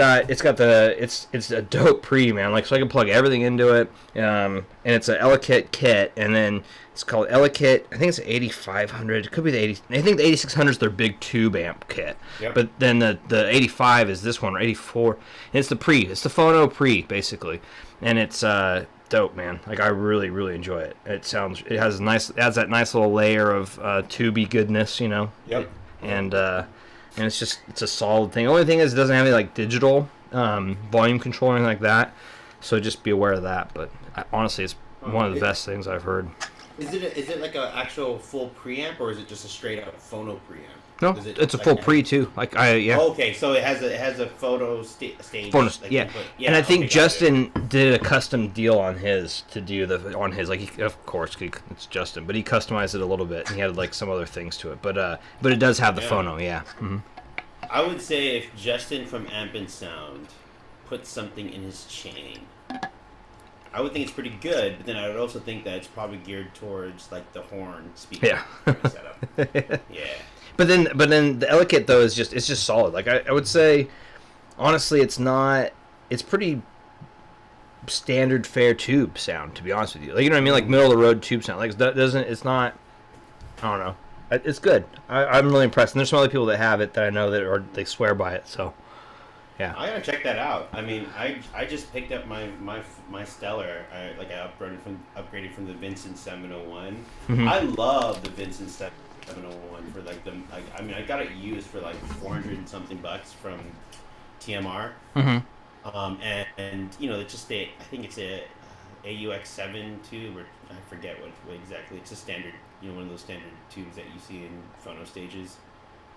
a dope pre, man. Like, so I can plug everything into it. And it's an Elakit kit, and then it's called Elakit. I think it's 8500. It could be the 80. I think the 8600 is their big tube amp kit. Yep. But then the 85 is this one, or 84. And it's the pre. It's the phono pre, basically, and it's dope, man. Like, I really, really enjoy it. It has that nice little layer of tubey goodness, you know. Yep. And it's a solid thing. The only thing is it doesn't have any like digital volume control or anything like that. So just be aware of that. But honestly, it's one of the best things I've heard. Is it like an actual full preamp, or is it just a straight up phono preamp? No, it's a full pre too. Like yeah. Oh, okay, so it has a photo stage. Yeah. And I think Justin did a custom deal on his to do like of course it's Justin, but he customized it a little bit and he had like some other things to it. But it does have the phono, yeah. Mm-hmm. I would say if Justin from Amp and Sound put something in his chain, I would think it's pretty good, but then I would also think that it's probably geared towards like the horn speaker setup. Yeah. But then the Elakit though is just solid. Like I would say, honestly, it's pretty standard fare tube sound, to be honest with you. Like, you know what I mean? Like middle of the road tube sound. Like it's not. I don't know. It's good. I'm really impressed. And there's some other people that have it that I know that they swear by it. So, yeah. I gotta check that out. I mean, I just picked up my Stellar. I upgraded from the Vincent 701. Mm-hmm. I love the Vincent 701 for I got it used for like 400 and something bucks from TMR. Mm-hmm. And you know, it's just I think it's a AUX7 tube, or I forget what exactly. It's a standard, you know, one of those standard tubes that you see in phono stages.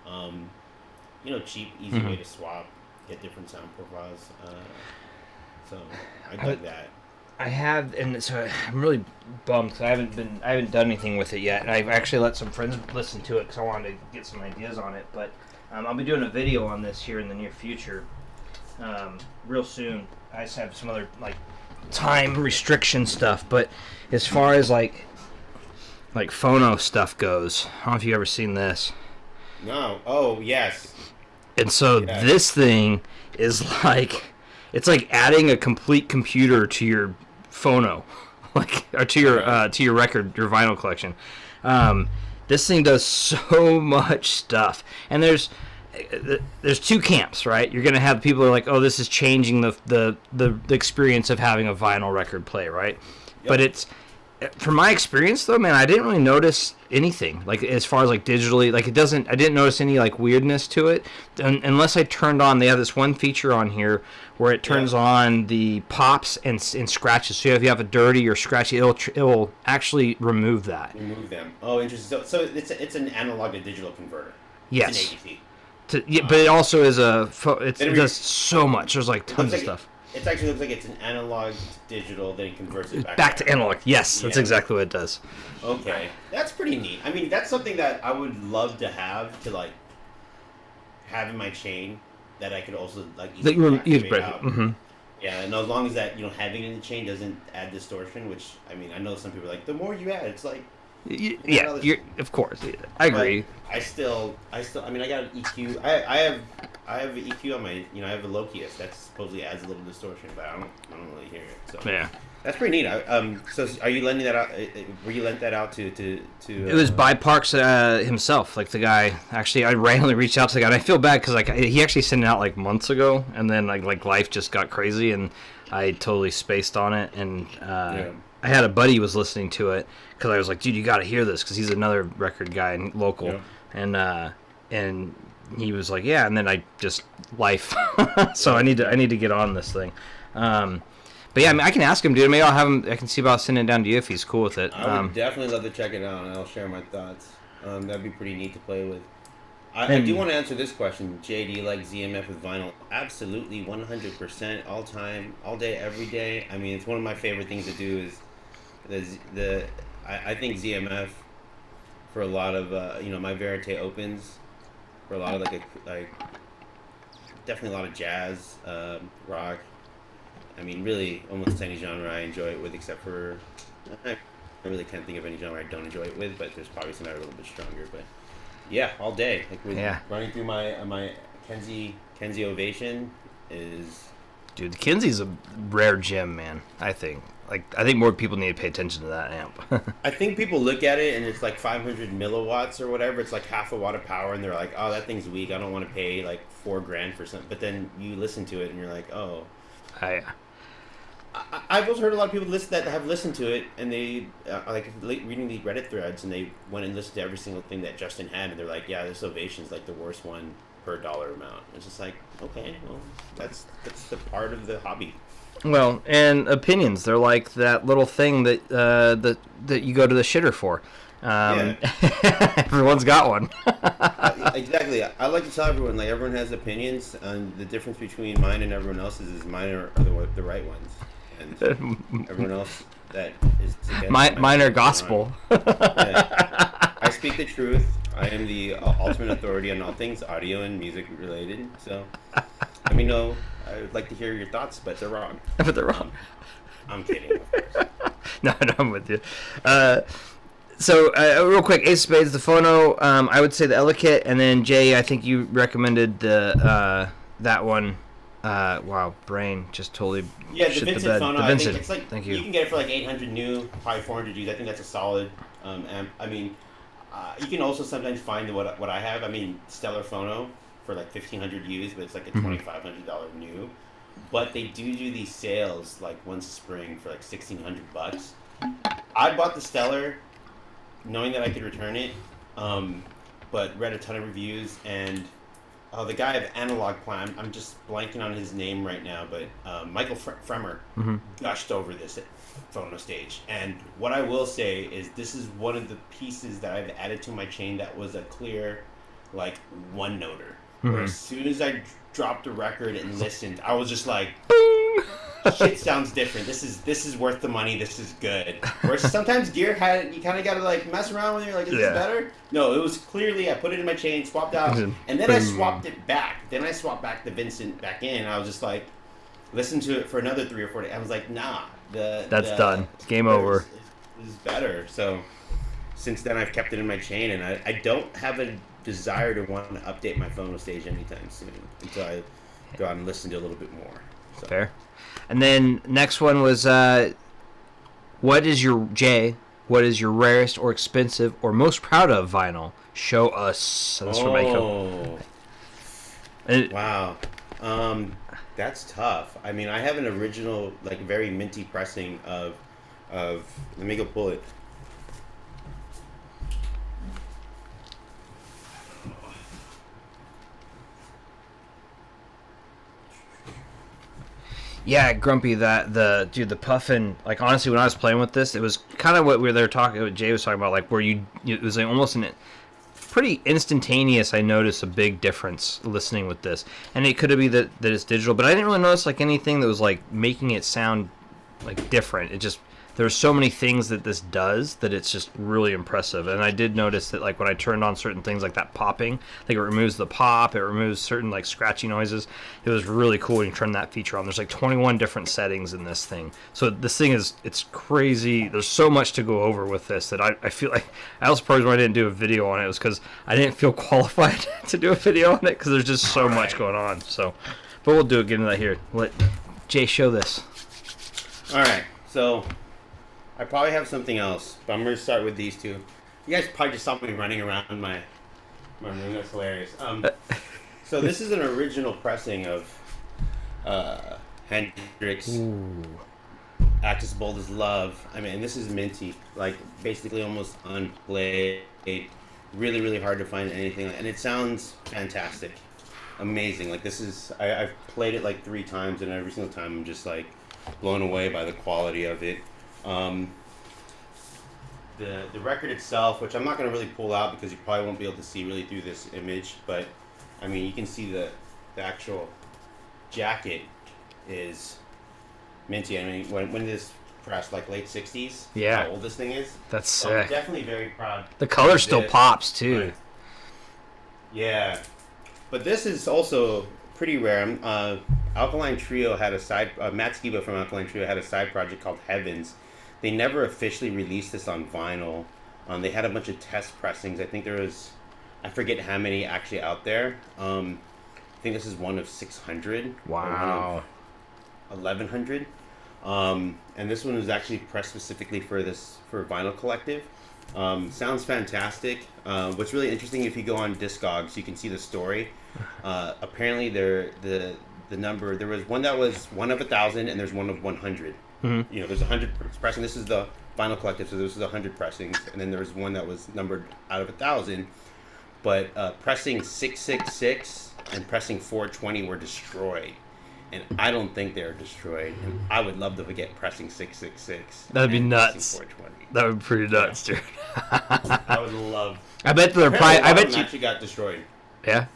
You know, cheap, easy way to swap, get different sound profiles. So I dug that. I have, and so I'm really bummed because I haven't done anything with it yet. And I've actually let some friends listen to it because I wanted to get some ideas on it. But I'll be doing a video on this here in the near future, real soon. I just have some other like time restriction stuff. But as far as like phono stuff goes, I don't know if you've ever seen this. No. Oh yes. And so this thing is like, it's like adding a complete computer to your phono, like, or to your record, your vinyl collection. This thing does so much stuff, and there's two camps, right? You're gonna have people who are like, oh, this is changing the experience of having a vinyl record play, right? Yep. But it's, from my experience though, man, I didn't really notice anything like as far as like digitally, like I didn't notice any like weirdness to it unless I turned on. They have this one feature on here where it turns on the pops and scratches. So if you have a dirty or scratchy, it'll actually remove that. Remove them. Oh, interesting. So it's an analog to digital converter. Yes. It's an ADC. But it also is it does so much. There's like tons of stuff. It actually looks like it's an analog to digital, then it converts it back to analog. Yes, that's exactly what it does. Okay, that's pretty neat. I mean, that's something that I would love to have in my chain. that I could also like That easily you'd activate break. out. Mm-hmm. Yeah, and as long as that having it in the chain doesn't add distortion, which I mean I know some people are like the more you add, it's like you can add Yeah, all this, you're of course. Yeah, I but agree. I mean I got an EQ. I have an EQ on my I have a Lokius that supposedly adds a little distortion, but I don't really hear it. So Yeah. that's pretty neat. So are you lending that out? Were you lent that out to It was by Parks himself, like the guy. Actually, I randomly reached out to the guy, and I feel bad because like he actually sent it out like months ago, and then like life just got crazy, and I totally spaced on it. And Yeah. I had a buddy who was listening to it because I was like, dude, you got to hear this because he's another record guy and local, Yeah. and he was like, yeah, and then I just life, so I need to get on this thing. But yeah, I mean, I can ask him, dude. Maybe I'll have him. I can see about sending it down to you if he's cool with it. I would definitely love to check it out, and I'll share my thoughts. That'd be pretty neat to play with. I do want to answer this question. Jay, do you like ZMF with vinyl? Absolutely, 100%, all time, all day, every day. I mean, it's one of my favorite things to do. Is I think ZMF for a lot of my Verite opens for a lot of like definitely a lot of jazz, rock. I mean, really, almost any genre I enjoy it with, except for I really can't think of any genre I don't enjoy it with. But there's probably some that are a little bit stronger. But yeah, all day. Like with running through my Kenzie Ovation is. Dude, the Kinsey's a rare gem, man. I think. I think more people need to pay attention to that amp. I think people look at it and it's like 500 milliwatts or whatever. It's like half a watt of power, and they're like, "Oh, that thing's weak. I don't want to pay like $4,000 for something." But then you listen to it and you're like, "Oh." I've also heard a lot of people that have listened to it, and they like reading the Reddit threads, and they went and listened to every single thing that Justin had, and they're like, "Yeah, this Ovation's like the worst one per dollar amount." It's just like, okay, well, that's the part of the hobby. Well, and opinions, they're like that little thing that that you go to the shitter for. Everyone's got one. Exactly. I like to tell everyone, like, everyone has opinions, and the difference between mine and everyone else's is mine are the right ones, and everyone else that is against mine are gospel. Yeah. I speak the truth. I am the ultimate authority on all things audio and music related. So let me know. I would like to hear your thoughts, but they're wrong. But they're wrong. I'm kidding, of course. No, I'm with you. So real quick, Ace of Spades, the phono. I would say the Ellicott, and then Jay, I think you recommended the that one. Wow, brain just totally the shit Vincent the bed. phono. The Vincent. I think it's like Thank you can get it for like 800 new, probably 400 used. I think that's a solid amp. I mean, you can also sometimes find what I have. I mean, Stellar phono for like 1,500 used, but it's like a $2,500 new. But they do these sales like once a spring for like $1,600. I bought the Stellar, knowing that I could return it, but read a ton of reviews, and the guy of Analog Plan, I'm just blanking on his name right now, but Michael Fremer gushed over this phono stage. And what I will say is this is one of the pieces that I've added to my chain that was a clear, like, one-noter. Where as soon as I dropped the record and listened, I was just like, shit sounds different. This is worth the money. This is good. Whereas sometimes gear you kind of got to like mess around with it. Like, is this better? No, it was clearly I put it in my chain, swapped out, and then I swapped it back. Then I swapped back the Vincent back in. And I was just like, listen to it for another 3 or 4 days. I was like, nah, that's done. Game over. Is better. So since then, I've kept it in my chain, and I don't have a desire to want to update my phono stage anytime soon until I go out and listen to a little bit more. So. Fair. And then next one was, what is your rarest or expensive or most proud of vinyl? Show us. So that's from Mako. Wow. That's tough. I mean, I have an original, like, very minty pressing of let me go pull it. Yeah, Grumpy, the puffin, like, honestly, when I was playing with this, it was kind of what Jay was talking about, like, where it was like almost pretty instantaneous. I noticed a big difference listening with this, and it could be that it's digital, but I didn't really notice, like, anything that was, like, making it sound, like, different. It just, there's so many things that this does that it's just really impressive. And I did notice that like when I turned on certain things like that popping, like it removes the pop, it removes certain like scratchy noises. It was really cool when you turn that feature on. There's like 21 different settings in this thing. So this thing it's crazy. There's so much to go over with this that I feel like I was surprised when I didn't do a video on it. It was because I didn't feel qualified to do a video on it because there's just so much going on. So, but we'll do it. Get into that here. Let Jay show this. All right, so I probably have something else, but I'm going to start with these two. You guys probably just saw me running around my room. That's hilarious. So this is an original pressing of Hendrix. Act as Bold as Love. I mean, and this is minty, like basically almost unplayed. Really, really hard to find anything, and it sounds fantastic, amazing. Like this is, I've played it like 3 times, and every single time I'm just like blown away by the quality of it. The record itself, which I'm not going to really pull out because you probably won't be able to see really through this image, but I mean you can see the actual jacket is minty. I mean when this pressed, like late 60s, Yeah. how old this thing is. That's So sick. I'm definitely very proud. The color of still this. pops too. Right. Yeah, but this is also pretty rare. Alkaline Trio had a side. Matt Skiba from Alkaline Trio had a side project called Heavens. They never officially released this on vinyl. They had a bunch of test pressings. I think there was, I forget how many actually out there. I think this is one of 600. Wow. 1100. And this one was actually pressed specifically for Vinyl Collective. Sounds fantastic. What's really interesting, if you go on Discogs, you can see the story. Apparently, the number, there was one that was 1 of 1,000, and there's 1 of 100. Mm-hmm. You know, there's 100 pressing. This is the Vinyl Collective, so this is 100 pressings, and then there was one that was numbered out of 1,000. But pressing 666 and pressing 420 were destroyed. And I don't think they're destroyed. And I would love to get pressing 666. That'd be and nuts. pressing 420. That would be pretty nuts, dude. I would love. I bet they're probably. I bet you actually got destroyed. Yeah.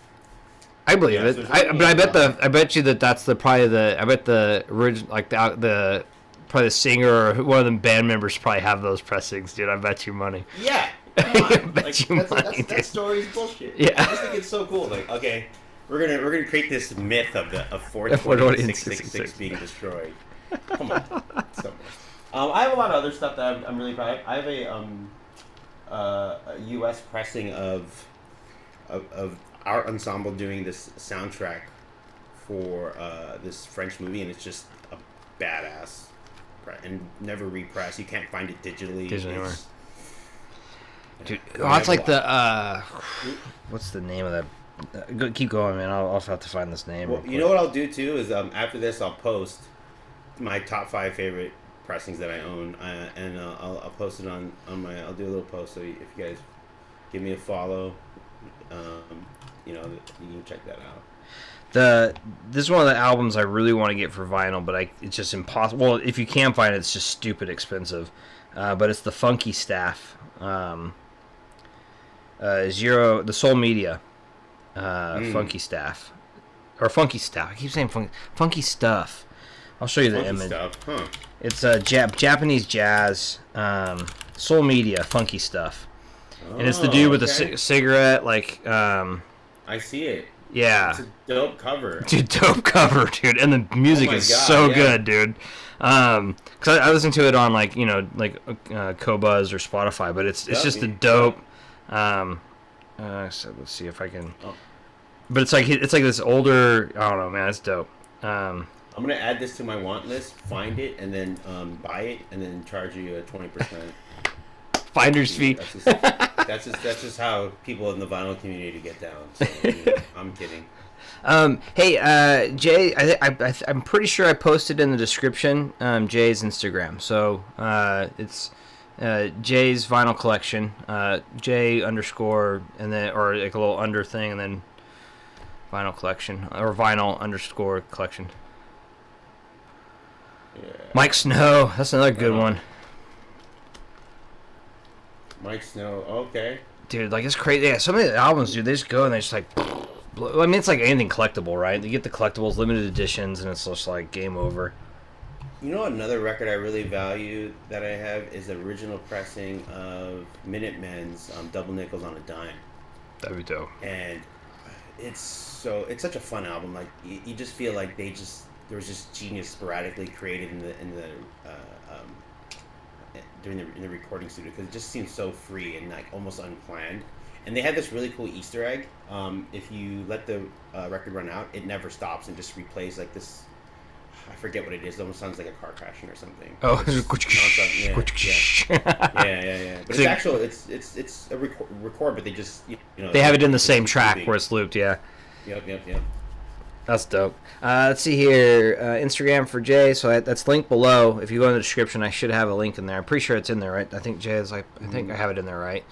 I believe Yeah, it. so I bet you that's probably the. I bet the original, like the probably the singer or one of them band members probably have those pressings, dude. I bet you money. Yeah. I bet Like, you money, dude. that story's bullshit. Yeah. I just think it's so cool. Like, okay, we're gonna create this myth of 420 420 and and 666 being destroyed. Come on. So, I have a lot of other stuff that I'm really proud of. I have a U.S. pressing of our ensemble doing this soundtrack for this French movie, and it's just a badass and never repressed. You can't find it digitally. Anywhere. Dude, Yeah. oh, that's like the what's the name of that? Keep going, man. I'll have to find this name. Well, you know what I'll do too is after this I'll post my top 5 favorite pressings that I own, and I'll post it on my. I'll do a little post, so if you guys give me a follow, you know, you can check that out. This is one of the albums I really want to get for vinyl, but it's just impossible. Well, if you can find it, it's just stupid expensive. But it's the Funky Staff, the Soul Media, Funky Staff, or Funky Staff. I keep saying Funky Stuff. I'll show you the Funky image. stuff, huh? It's Japanese jazz, Soul Media, Funky Stuff, and it's the dude with the cigarette, like. I see it. Yeah. It's a dope cover. Dude, dope cover, dude, and the music is so good, dude. Cause I listen to it on like Qobuz or Spotify, but it's just a dope. So let's see if I can. Oh. But it's like this older. I don't know, man. It's dope. I'm gonna add this to my want list. Find it and then buy it and then charge you a 20%. Finder's fee. That's just how people in the vinyl community get down. So, I'm kidding. Hey, Jay, I'm pretty sure I posted in the description Jay's Instagram. So it's Jay's Vinyl Collection, J _ and then or like a little under thing and then Vinyl Collection or Vinyl _ Collection. Yeah. Mike Snow, that's another good one. Mike Snow, okay. Dude, like it's crazy. Yeah, some of the albums, dude, they just go and they just like. I mean, it's like anything collectible, right? You get the collectibles, limited editions, and it's just like game over. You know, another record I really value that I have is the original pressing of Minutemen's Double Nickels on a Dime, That'd be dope. and it's such a fun album. Like you just feel like there was just genius sporadically created in the during the in the recording studio because it just seems so free and like almost unplanned. And they had this really cool Easter egg. If you let the record run out, it never stops and just replays like this. I forget what it is. It almost sounds like a car crashing or something. Oh, Yeah. But it's actual. It's a record, but they just they have it in the it's same just track looping. where it's looped. Yeah. Yep. That's dope. Let's see here. Instagram for Jay. So that's linked below. If you go in the description, I should have a link in there. I'm pretty sure it's in there, right? I think Jay is like. I think I have it in there, right?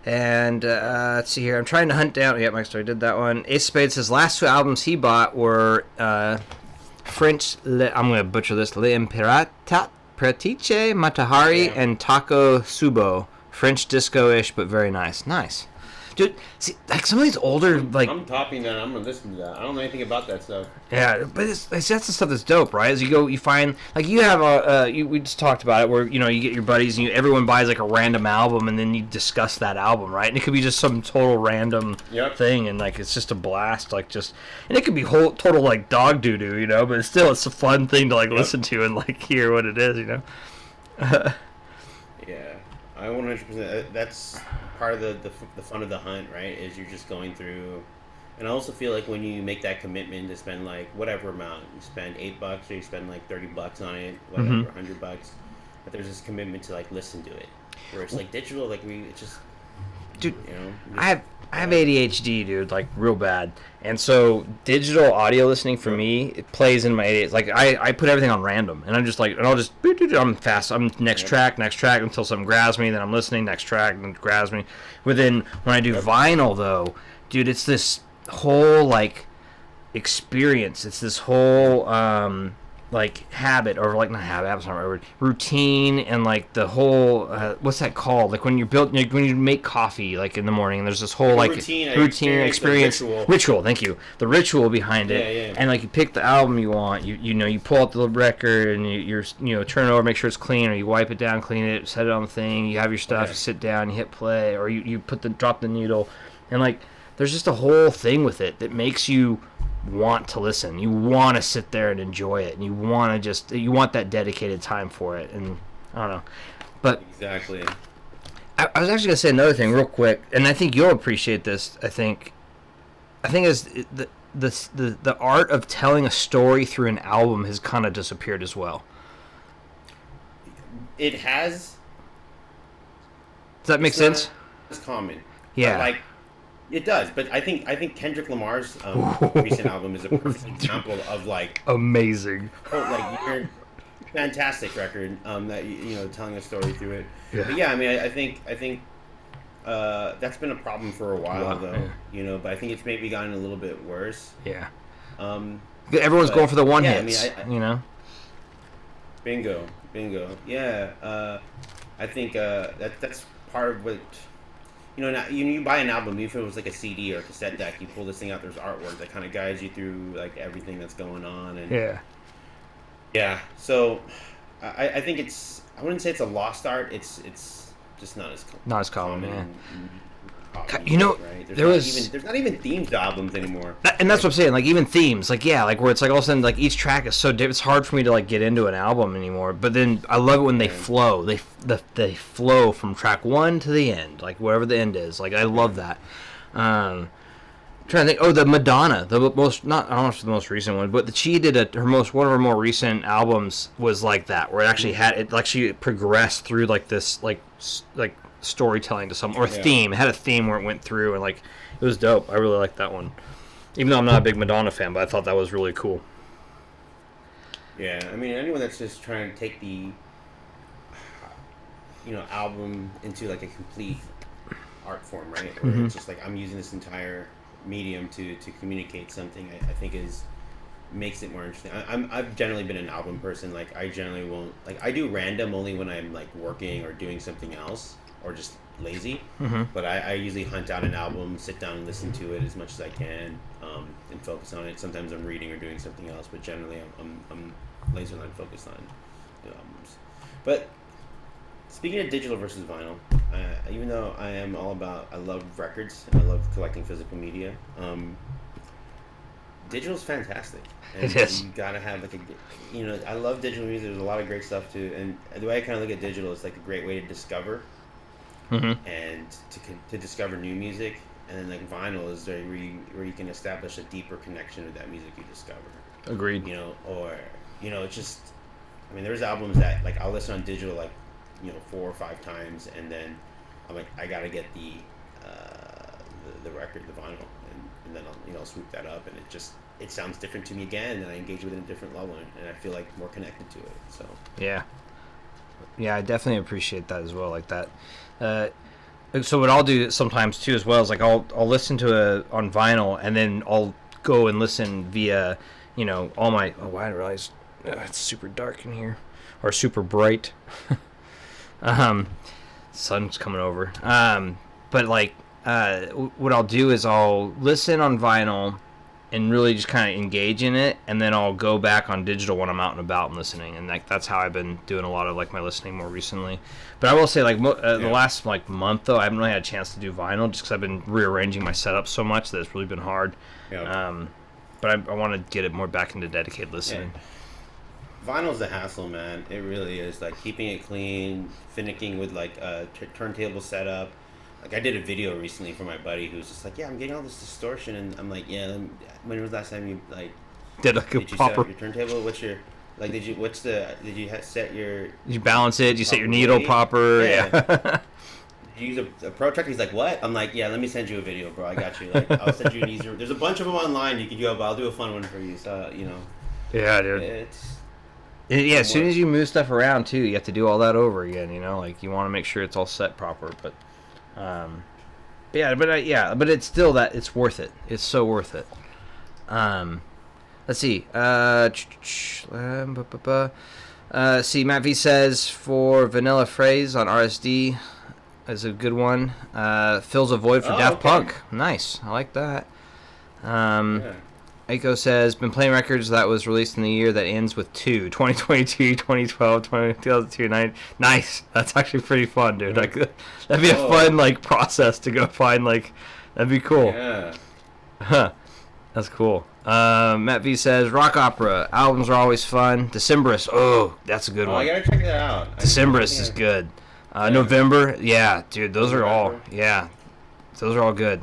And let's see here. I'm trying to hunt down. Yeah, Mike Story did that one. Ace of Spades. His last two albums he bought were French. I'm gonna butcher this. Le Imperatice Matahari and Taco Subo. French disco-ish, but very nice. Nice. Dude, see, like some of these older, like I'm topping that. I'm gonna listen to that. I don't know anything about that stuff. yeah, but it's that's the stuff that's dope, right? As you go, you find like you have we just talked about it, where you get your buddies and everyone buys like a random album, and then you discuss that album, right? And it could be just some total random thing, and like it's just a blast, like and it could be total like dog doo doo, but still it's a fun thing to like listen to and like hear what it is. Yeah, I 100%. That's part of the fun of the hunt, right? Is you're just going through, and I also feel like when you make that commitment to spend like whatever amount, you spend $8 or you spend like $30 on it, whatever, $100, but there's this commitment to like listen to it. Where it's like digital, like it's just, dude, just, I have ADHD, dude, like real bad, and so digital audio listening for me, it plays in my ADHD. Like I put everything on random, and I'm just like, and I'll just I'm fast. I'm next track until something grabs me. Then I'm listening, next track, and it grabs me. When I do vinyl though, dude, it's this whole like experience. It's this whole like habit, or like not habit, that's not the right word, routine, and like the whole what's that called, like when when you make coffee like in the morning, and there's this whole like routine experience, ritual, thank you, the ritual behind it. And like you pick the album you want, you pull out the record, and you're turn it over, make sure it's clean, or you wipe it down, clean it, set it on the thing, you have your stuff, you sit down, you hit play, or you drop the needle, and like there's just a whole thing with it that makes you want to listen. You want to sit there and enjoy it, and you want that dedicated time for it. And I don't know, but exactly. I was actually gonna say another thing real quick, and I think you'll appreciate this. I think is the art of telling a story through an album has kind of disappeared as well. It has. Does that make sense? It's common. Yeah. But like, it does, but I think Kendrick Lamar's recent album is a perfect example of like amazing. You're fantastic record. That telling a story through it. Yeah. But yeah, I mean, I think that's been a problem for a while though. Yeah. But I think it's maybe gotten a little bit worse. Yeah. Everyone's going for the one hits. Bingo. Yeah. I think that's part of what. Now, you buy an album, even if it was like a CD or a cassette deck, you pull this thing out, there's artwork that kind of guides you through like everything that's going on. And yeah. So I think I wouldn't say it's a lost art. It's just not as common. Yeah. Right? There's not even themes to albums anymore. And that's what I'm saying. Like even themes, like where it's like all of a sudden like each track is so different. It's hard for me to like get into an album anymore. But then I love it when they flow. They flow from track one to the end, like wherever the end is. Like I love that. I'm trying to think. Oh, the Madonna, the most I don't know if it's the most recent one, but she did one of her more recent albums was like that, where it actually had it like she progressed through like this like storytelling to theme. It had a theme where it went through, and like it was dope. I really liked that one, even though I'm not a big Madonna fan, but I thought that was really cool. Yeah, I mean, anyone that's just trying to take the album into like a complete art form, right? Where it's just like I'm using this entire medium to communicate something, I think makes it more interesting. I've generally been an album person. Like I generally won't, like I do random only when I'm like working or doing something else, or just lazy. Mm-hmm. But I usually hunt out an album, sit down and listen to it as much as I can, and focus on it. Sometimes I'm reading or doing something else, but generally I'm laser line focused on new albums. But speaking of digital versus vinyl, even though I love records and I love collecting physical media. Digital's fantastic. And It is. you gotta have like I love digital music. There's a lot of great stuff too. And the way I kind of look at digital is like a great way to discover Mm-hmm. and to discover new music. And then like vinyl is where you can establish a deeper connection with that music you discover. Agreed. Or it's just, I mean, there's albums that like I'll listen on digital like 4 or 5 times, and then I'm like I gotta get the record, the vinyl, and then I'll swoop that up, and it sounds different to me again, and I engage with it in a different level, and I feel like more connected to it. So Yeah. Yeah, I definitely appreciate that as well. Like that. So what I'll do sometimes too, as well, is like I'll listen to it on vinyl, and then I'll go and listen via, all my. Oh, I didn't realize it's super dark in here, or super bright. Sun's coming over. But like, what I'll do is I'll listen on vinyl and really just kind of engage in it, and then I'll go back on digital when I'm out and about and listening, and like that's how I've been doing a lot of like my listening more recently. But I will say like the last like month though, I haven't really had a chance to do vinyl just because I've been rearranging my setup so much that it's really been hard. yeah. But I want to get it more back into dedicated listening. Vinyl's a hassle, man. It really is. Like keeping it clean, finicking with like a turntable setup. Like I did a video recently for my buddy who's just like, yeah, I'm getting all this distortion, and I'm like, yeah. When was the last time you like Did you set up proper? your turntable? What's your like? Did you set your? Did you balance it? Did you set your proper needle weight? proper? Yeah. Yeah. Did you use a protractor? He's like, what? I'm like, yeah. Let me send you a video, bro. I got you. Like, I'll send you an easier. There's a bunch of them online you can do, but I'll do a fun one for you. So Yeah, dude. it's. Yeah, as soon as you move stuff around too, you have to do all that over again. Like you want to make sure it's all set proper. But, but it's still that it's worth it. It's so worth it. Let's see. See, Matt V says for Vanilla Phrase on RSD is a good one. Fills a void for Daft Punk. Nice, I like that. Yeah. Aiko says, been playing records that was released in the year that ends with 2. 2022, 2012, 2002, Nice. That's actually pretty fun, dude. Like, that'd be a fun, like, process to go find, like, that'd be cool. Yeah. Huh. That's cool. Matt V says, rock opera. Albums are always fun. Decemberist. Oh, that's a good one. I gotta check that out. Decemberist is good. November. Yeah, dude. Those are all, yeah. Those are all good.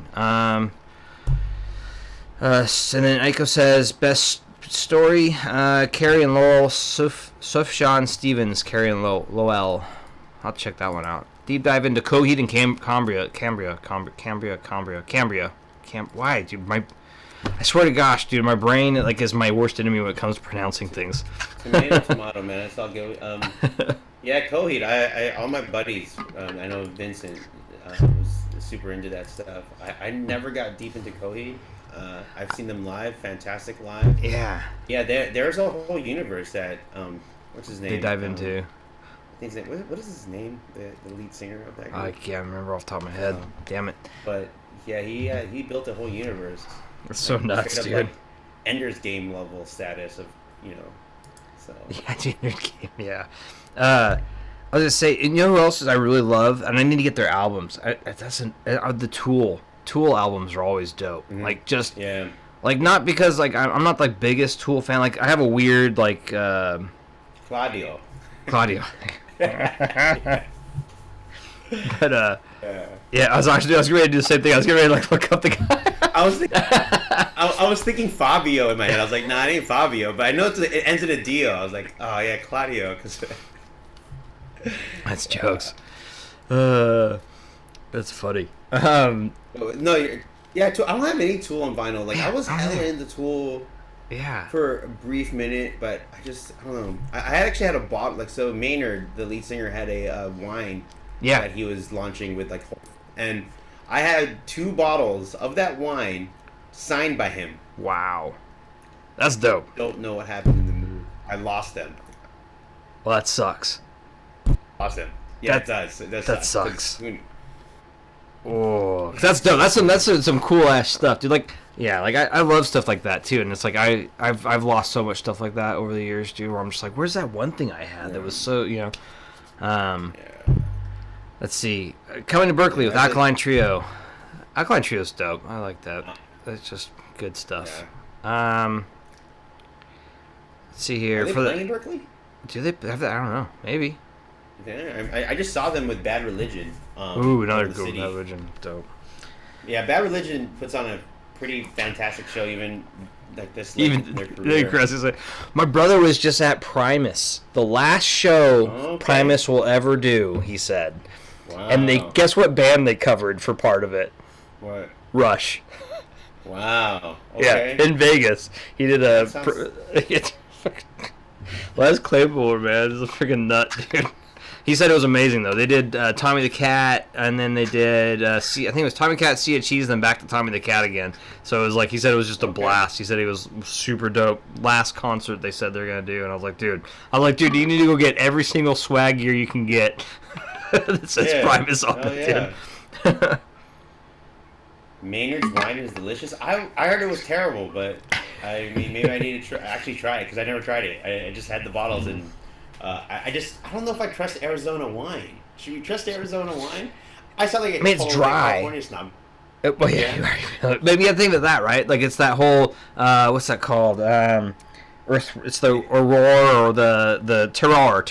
And then Aiko says, best story, Carrie and Lowell, Sufjan Stevens, Carrie and Lowell. I'll check that one out. Deep dive into Coheed and Cambria. Why, dude? I swear to gosh, dude, my brain like is my worst enemy when it comes to pronouncing things. Tomato, man. It's all good. Yeah, Coheed. I all my buddies. I know Vincent was super into that stuff. I never got deep into Coheed. I've seen them live, fantastic live. Yeah. Yeah, there's a whole universe that what's his name? They dive into. I think his name, what is his name? The lead singer of that group. I can't remember off the top of my head. Damn it. But yeah, he built a whole universe. That's so nuts, Straight dude. up, like, Ender's Game level status of so. Yeah, Ender's Game. Yeah. I was gonna say, and you know who else I really love, and I need to get their albums. The Tool albums are always dope. Mm-hmm. Like just Yeah. like not because like I'm not like biggest Tool fan. Like I have a weird like Claudio. Claudio. Yeah. But yeah, I was getting ready to do the same thing. I was getting ready to like look up the guy. I was thinking Fabio in my head. I was like, nah, it ain't Fabio, but I know it ends in a Dio. I was like, oh yeah, Claudio, because That's jokes. That's funny. No, I don't have any Tool on vinyl. Like I was hella into Tool. Yeah. For a brief minute, but I don't know. I actually had a bottle. Like so, Maynard, the lead singer, had a wine. Yeah. That he was launching with like, and I had 2 bottles of that wine signed by him. Wow. That's dope. Don't know what happened in the movie. I lost them. Well, that sucks. Lost them. Yeah, it does. That sucks. Oh, that's dope. That's some cool ass stuff, dude. Like, yeah, like I love stuff like that too. And it's like I've lost so much stuff like that over the years, dude. Where I'm just like, where's that one thing I had that was so, you know. Yeah. Let's see, coming to Berkeley with Alkaline Trio. Alkaline Trio's dope. I like that. That's just good stuff. Yeah. Let's see here. Are they playing in Berkeley? Do they have that? I don't know. Maybe. Yeah, I just saw them with Bad Religion. Ooh, another cool Bad Religion. Dope. Yeah, Bad Religion puts on a pretty fantastic show, even like this late in their career. My brother was just at Primus, the last show Primus will ever do. He said, wow. And guess what band they covered for part of it? What? Rush. Wow. Okay. Yeah, in Vegas. He did a. Les Claypool, man, is a freaking nut, dude. He said it was amazing though. They did Tommy the Cat, and then they did I think it was Tommy Cat, Sea of Cheese, then back to Tommy the Cat again. So it was like he said it was just a blast. He said he was super dope. Last concert they said they're gonna do, and I was like, dude, you need to go get every single swag gear you can get that says Primus on it, dude. Maynard's wine is delicious. I heard it was terrible, but I mean maybe I need to actually try it because I never tried it. I just had the bottles and. I don't know if I trust Arizona wine. Should we trust Arizona wine? I saw like it's dry. California snob. Well, yeah. Maybe I think of that, right? Like it's that whole what's that called? It's the Aurora or the terroir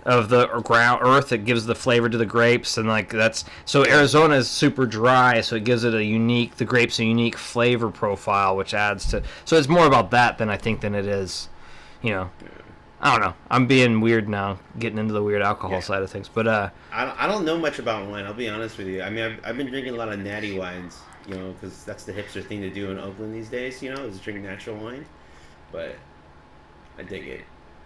of the ground earth that gives the flavor to the grapes, and like that's so Arizona is super dry, so it gives it the grapes a unique flavor profile, which adds to. So it's more about that than it is. You know, I don't know. I'm being weird now, getting into the weird alcohol side of things. But I don't know much about wine. I'll be honest with you. I mean, I've been drinking a lot of natty wines, you know, because that's the hipster thing to do in Oakland these days. You know, is drink natural wine. But I dig it.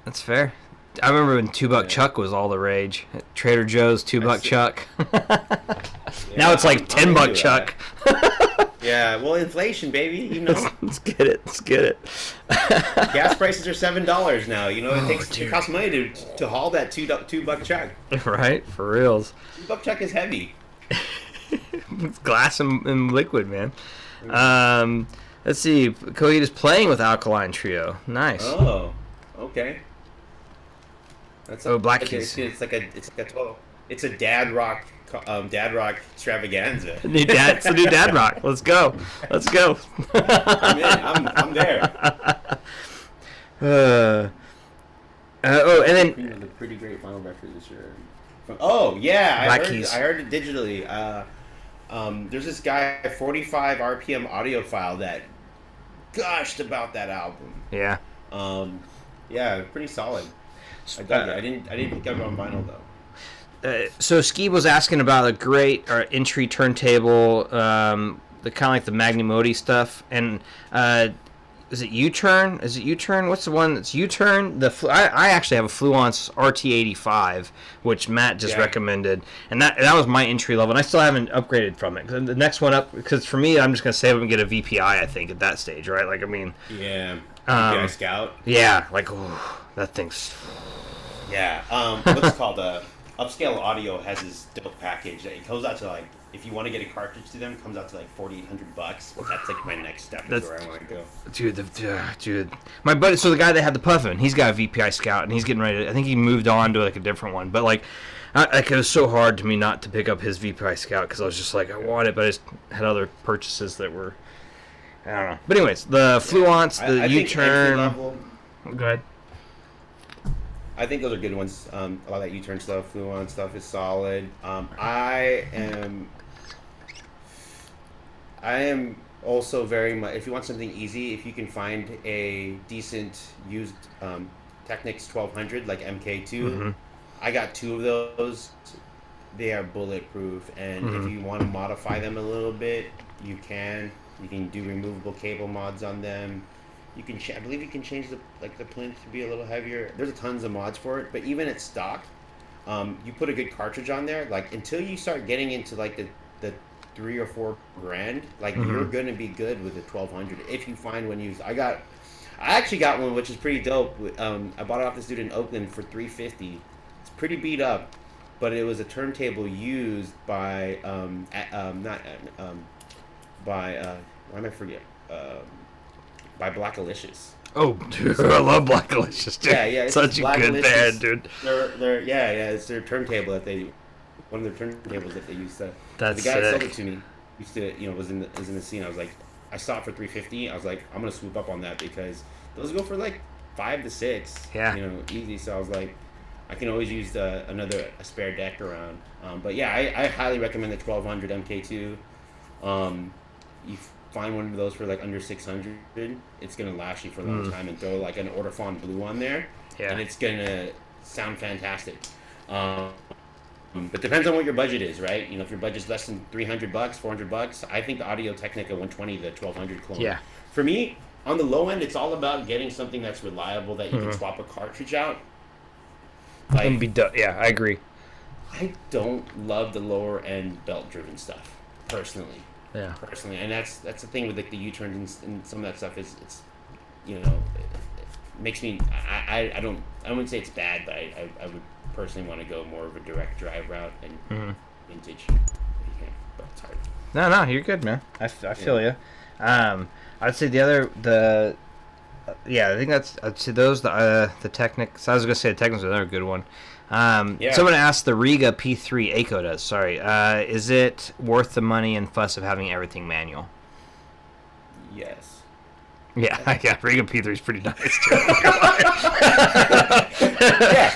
That's fair. I remember when $2 Chuck was all the rage. Trader Joe's $2 Chuck. Now it's like $10 Chuck. Yeah, well, inflation, baby. You know. Let's get it. Gas prices are $7 now. You know, it costs money to haul that $2 Chuck. Right, for reals. $2 Chuck is heavy. It's glass and liquid, man. Let's see. Coheed is playing with Alkaline Trio. Nice. Oh, okay. That's Black Keys. It's a dad rock extravaganza. It's a new dad rock. Let's go. I'm in. I'm there. And then the pretty great vinyl record this year. Oh yeah, Black Keys. I heard it digitally. There's this guy 45 RPM audiophile that gushed about that album. Yeah. Yeah, pretty solid. I dug it. I didn't pick up on vinyl though. So Ski was asking about a great entry turntable, the kind of like the Magnum stuff, and is it U-Turn? What's the one that's U-Turn? I actually have a Fluence RT85, which Matt just recommended, and that was my entry level, and I still haven't upgraded from it. The next one up, because for me, I'm just gonna save it and get a VPI. I think at that stage, right? Like I mean, VPI Scout. Yeah, like that thing's. Yeah, what's it called? Upscale Audio has this dope package. It goes out to like, if you want to get a cartridge to them, it comes out to like $4,800. But that's like my next step. That's where I want to go. Dude, my buddy. So the guy that had the Puffin, he's got a VPI Scout, and he's getting ready. I think he moved on to like a different one. But like, it was so hard to me not to pick up his VPI Scout because I was just like, I want it, but I just had other purchases that were. I don't know. But anyways, the Fluence, the U-Turn. Go ahead. I think those are good ones. A lot of that U-Turn stuff, Fluence stuff is solid. I am also very much, if you want something easy, if you can find a decent used Technics 1200 like MK2, I got 2 of those. They are bulletproof, and if you want to modify them a little bit, you can. You can do removable cable mods on them. You can, I believe, you can change the plinth to be a little heavier. There's tons of mods for it, but even at stock, you put a good cartridge on there. Like until you start getting into like the $3 or $4 grand, like you're gonna be good with the 1200 if you find one used. I actually got one which is pretty dope. I bought it off this dude in Oakland for $350. It's pretty beat up, but it was a turntable used by not by why am I forget by Black Alicious. Oh, dude, I love Black Alicious, dude. Yeah, it's Such a Black good Alicious. band, dude. It's their turntable that they, one of their turntables that they used to. That's the guy that sold sick. it to me used to, was in the scene. I was like, I saw it for $350. I was like, I'm gonna swoop up on that because those go for like 5 to 6. Yeah. Easy. So I was like, I can always use a spare deck around. But yeah, I highly recommend the 1200 MK2. You find one of those for like under 600, it's gonna last you for a long time, and throw like an Ortofon Blue on there, and it's gonna sound fantastic. But depends on what your budget is, right? If your budget's less than $300, $400, I think the Audio Technica 120, the 1200 clone. Yeah. For me, on the low end, it's all about getting something that's reliable that you can swap a cartridge out. And be done. Yeah, I agree. I don't love the lower end belt driven stuff, personally. Yeah. And that's the thing with like the U-turns and some of that stuff is it makes me I wouldn't say it's bad, but I would personally want to go more of a direct drive route and vintage. But it's hard. No, you're good, man. I feel you. I'd say I think I'd say those the Technics. I was gonna say the Technics are another good one. Someone asked the Riga P3 Aco does. Sorry, is it worth the money and fuss of having everything manual? Yes. Yeah, Riga P3 is pretty nice too. Yeah,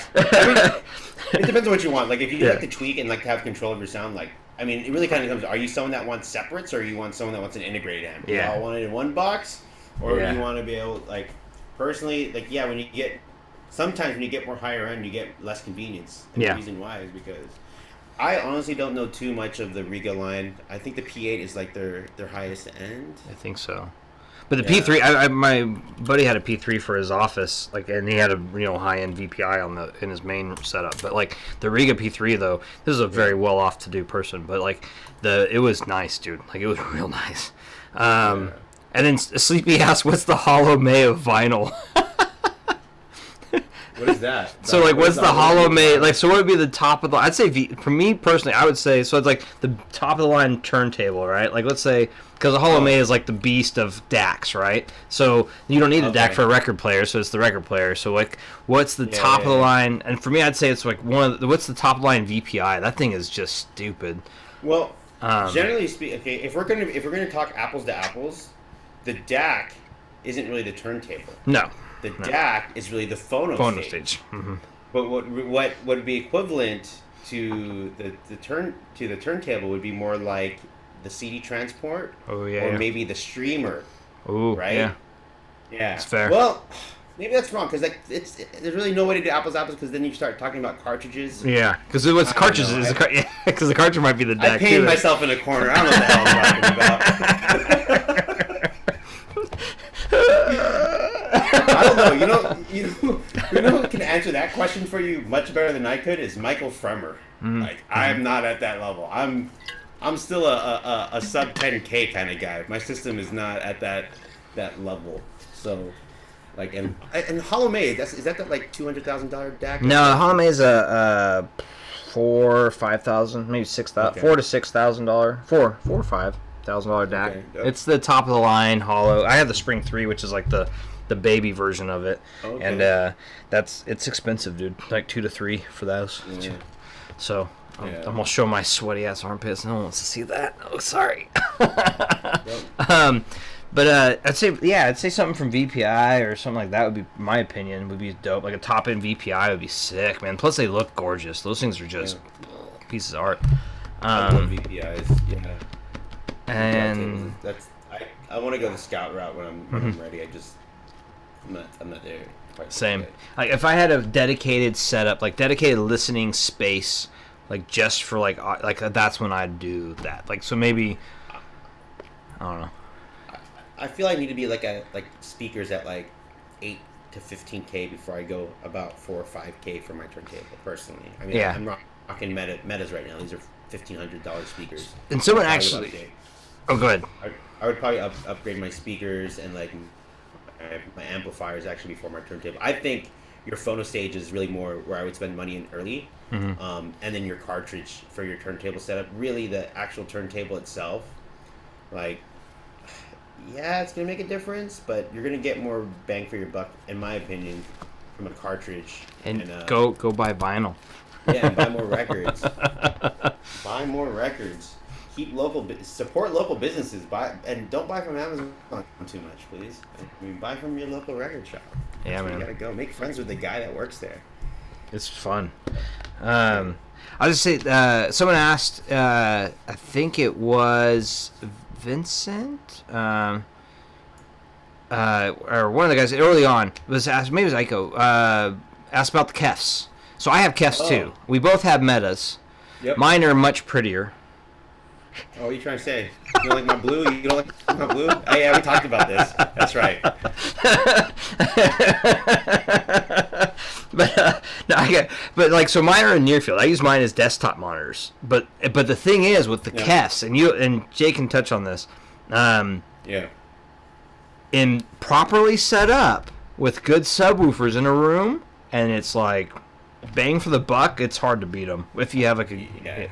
it depends on what you want. Like if you like to tweak and like to have control of your sound, like it really kind of comes. Are you someone that wants separates, or are you want someone that wants an integrated amp? Do you all want it in one box, or do you want to be able personally sometimes when you get more higher end, you get less convenience. And the reason why is because I honestly don't know too much of the Riga line. I think the P8 is like their highest end. I think so. But the P3, my buddy had a P3 for his office, and he had a high end VPI in his main setup. But the Riga P3 though, this is a very well off to do person. But it was nice, dude. It was real nice. And then Sleepy asked, "What's the Hollow May of vinyl?" What is that? So what's the Hollow May? So what would be the top of the? I'd say for me personally, I would say so. It's the top of the line turntable, right? Let's say because the Hollow May is the beast of DACs, right? So you don't need a DAC for a record player, so it's the record player. So what's the top of the line? And for me, I'd say it's what's the top of the line VPI? That thing is just stupid. Well, generally speaking, okay, if we're gonna talk apples to apples, the DAC isn't really the turntable. No. The DAC is really the phono stage. Mm-hmm. But what would be equivalent to the turntable would be more like the CD transport, or maybe the streamer. Oh, right? Yeah, that's fair. Well, maybe that's wrong because there's really no way to do apples to apples because then you start talking about cartridges. Yeah, because what's cartridges is because the cartridge might be the DAC. I painted myself in a corner. I don't know what the hell I'm talking about. I don't know. You know who can answer that question for you much better than I could is Michael Fremer. I'm not at that level. I'm still a sub 10K kind of guy. My system is not at that level. So, and Hollow May, is that $200,000 DAC? No, Hollow May is a $4,000-$5,000, maybe $6,000, $4,000 to $6,000, $4,000 or $5,000 DAC. Okay, it's the top of the line hollow. I have the Spring 3, which is the baby version of it, and it's expensive, dude. $2 to $3 for those. Yeah. So I'm gonna show my sweaty ass armpits. No one wants to see that. Oh, sorry. But I'd say something from VPI or something like that would be, my opinion, would be dope. A top end VPI would be sick, man. Plus they look gorgeous. Those things are just pieces of art. I love VPIs. Yeah. And I want to go the scout route when I'm ready. I'm not there quite. Same. If I had a dedicated setup, dedicated listening space, just for that's when I'd do that. So maybe I don't know. I feel I need to be speakers at 8 to 15K before I go about 4 or 5K for my turntable. Personally, I'm rocking metas right now. These are $1,500 speakers. And someone actually. Oh, go ahead. I would probably upgrade my speakers and my amplifiers actually before my turntable. I think your phono stage is really more where I would spend money in early, Mm-hmm. and then your cartridge for your turntable setup. Really, the actual turntable itself, like, yeah, it's gonna make a difference, but you're gonna get more bang for your buck, in my opinion, from a cartridge. And go buy vinyl. Yeah, and buy more records. Buy more records. Keep local, support local businesses. Buy and don't buy from Amazon too much, please. I mean, buy from your local record shop. That's Yeah, where man. you gotta go. Make friends with the guy that works there. It's fun. I'll just say, someone asked, I think it was Vincent, or one of the guys early on was asked, maybe it was Aiko, asked about the Kefs. So I have Kefs too. We both have metas. Yep. Mine are much prettier. Oh, what are you trying to say? You don't like my blue? You don't like my blue? Oh, yeah, we talked about this. That's right. But no, but like, so mine are in near field. I use mine as desktop monitors. But the thing is with the Kefs, and you and Jay can touch on this. Yeah. In properly set up with good subwoofers in a room, and it's like bang for the buck. It's hard to beat them if you have like a. Yeah.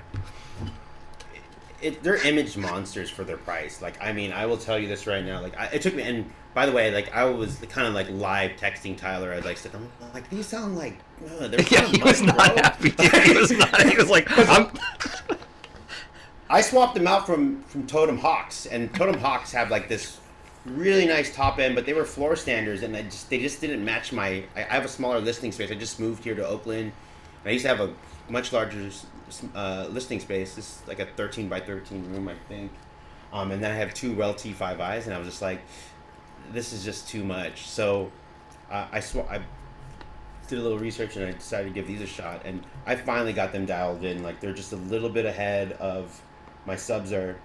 They're image monsters for their price. Like, I mean, I will tell you this right now. Like, it took me, and by the way, like, I was kind of like live texting Tyler. I was like, I'm like, these sound like, they're Yeah, he was not happy. Dude. He was not. He was like, I swapped them out from Totem Hawks, and Totem Hawks have like this really nice top end, but they were floor standers, and they just didn't match my. I have a smaller listing space. I just moved here to Oakland. And I used to have a much larger listing space. This is like a 13 by 13 room, I think. And then I have two Rel T5Is, and I was just like, this is just too much. So I did a little research, and I decided to give these a shot. And I finally got them dialed in. Like, they're just a little bit ahead of my subs are.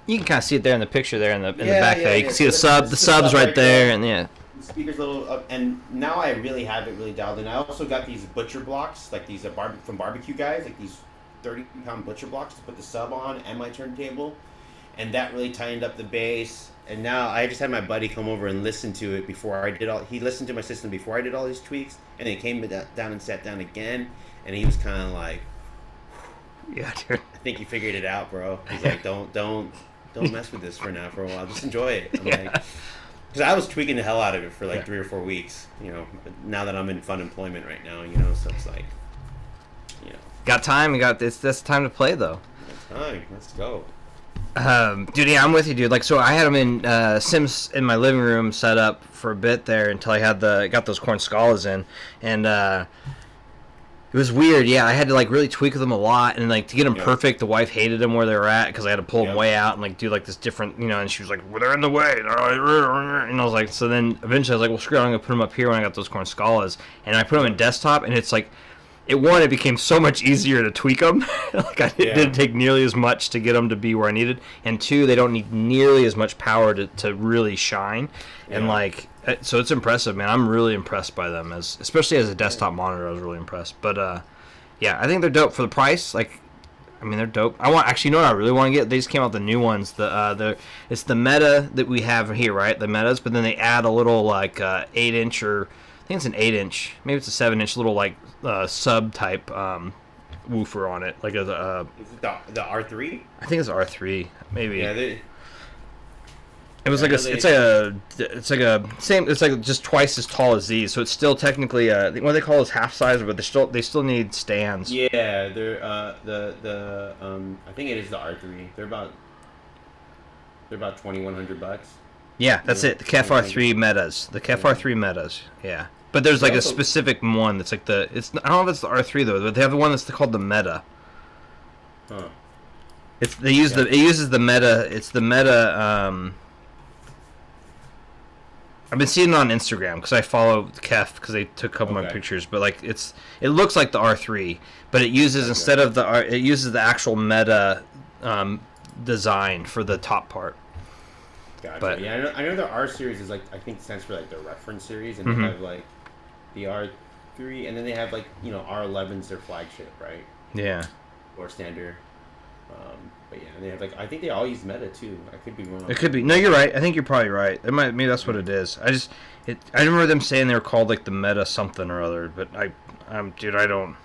you can kind of see it there in the picture there in the Yeah, back yeah, there. You yeah. can see the So subs right there, and yeah. The speaker's a little up, and now I really have it really dialed in. I also got these butcher blocks, like these from barbecue guys, like these 30-pound butcher blocks to put the sub on and my turntable, and that really tightened up the bass. And now I just had my buddy come over and listen to it before I did all. He listened to my system before I did all these tweaks, and then he came down and sat down again, and he was kind of like, Yeah, dude. I think you figured it out, bro. He's like, don't mess with this for now for a while. Just enjoy it. I'm like, because I was tweaking the hell out of it for like 3 or 4 weeks, but now that I'm in fun employment right now, so it's like, Got time. That's time to play though. time. Let's go. Dude, yeah, I'm with you, dude. Like, so I had them in Sims in my living room set up for a bit there until I got those corn scalas in, and it was weird. Yeah, I had to like really tweak them a lot, and like to get them perfect, the wife hated them where they were at because I had to pull them way out and like do like this different, and she was like, well, they're in the way, and I was like, so then eventually I was like, well, screw it, I'm gonna put them up here when I got those corn scalas, and I put them in desktop, and it's like. It became so much easier to tweak them. Like it didn't take nearly as much to get them to be where I needed. And 2, they don't need nearly as much power to really shine. And like, so it's impressive, man. I'm really impressed by them, especially as a desktop monitor. I was really impressed. But yeah, I think they're dope for the price. Like, I mean, they're dope. Actually, you know what I really want to get? They just came out the new ones. It's the Meta that we have here, right? The Metas, but then they add a little like 8-inch or I think it's an 8-inch, maybe it's a 7-inch little like sub type woofer on it, like Is it the R3? I think it's R3, maybe. Yeah, it was like it's like just twice as tall as these, so it's still technically what they call is half size, but they still need stands. Yeah, they're the I think it is the R3. They're about $2,100. Yeah, that's it. The Kef R3 Metas. The Kef R3 Metas. Yeah. But there's like a specific one that's like I don't know if it's the R3 though, but they have the one that's called the Meta. Huh. It uses the Meta. It's the Meta. I've been seeing it on Instagram because I follow Kef because they took a couple of my pictures. But like it looks like the R3, but it uses instead of it uses the actual Meta design for the top part. Gotcha. But, yeah, I know the R series is like, I think stands for like the reference series, and they have like the R3, and then they have like R11's their flagship, right? Yeah. Or standard. But yeah, and they have like I think they all use Meta too. I could be wrong. It could be. No, you're right. I think you're probably right. Maybe that's what it is. I remember them saying they were called like the Meta something or other, but dude, I don't.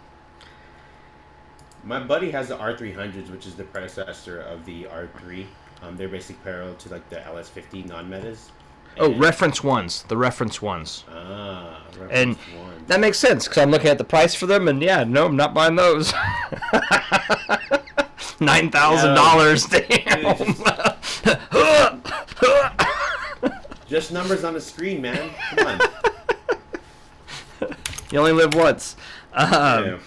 My buddy has the R300s, which is the predecessor of the R3. They're basically parallel to like the LS50 non-metas. Oh, reference ones. The reference ones. Reference And ones. that makes sense because I'm looking at the price for them, and yeah, no, I'm not buying those. $9,000. Damn. Just numbers on the screen, man. Come on. You only live once. Yeah.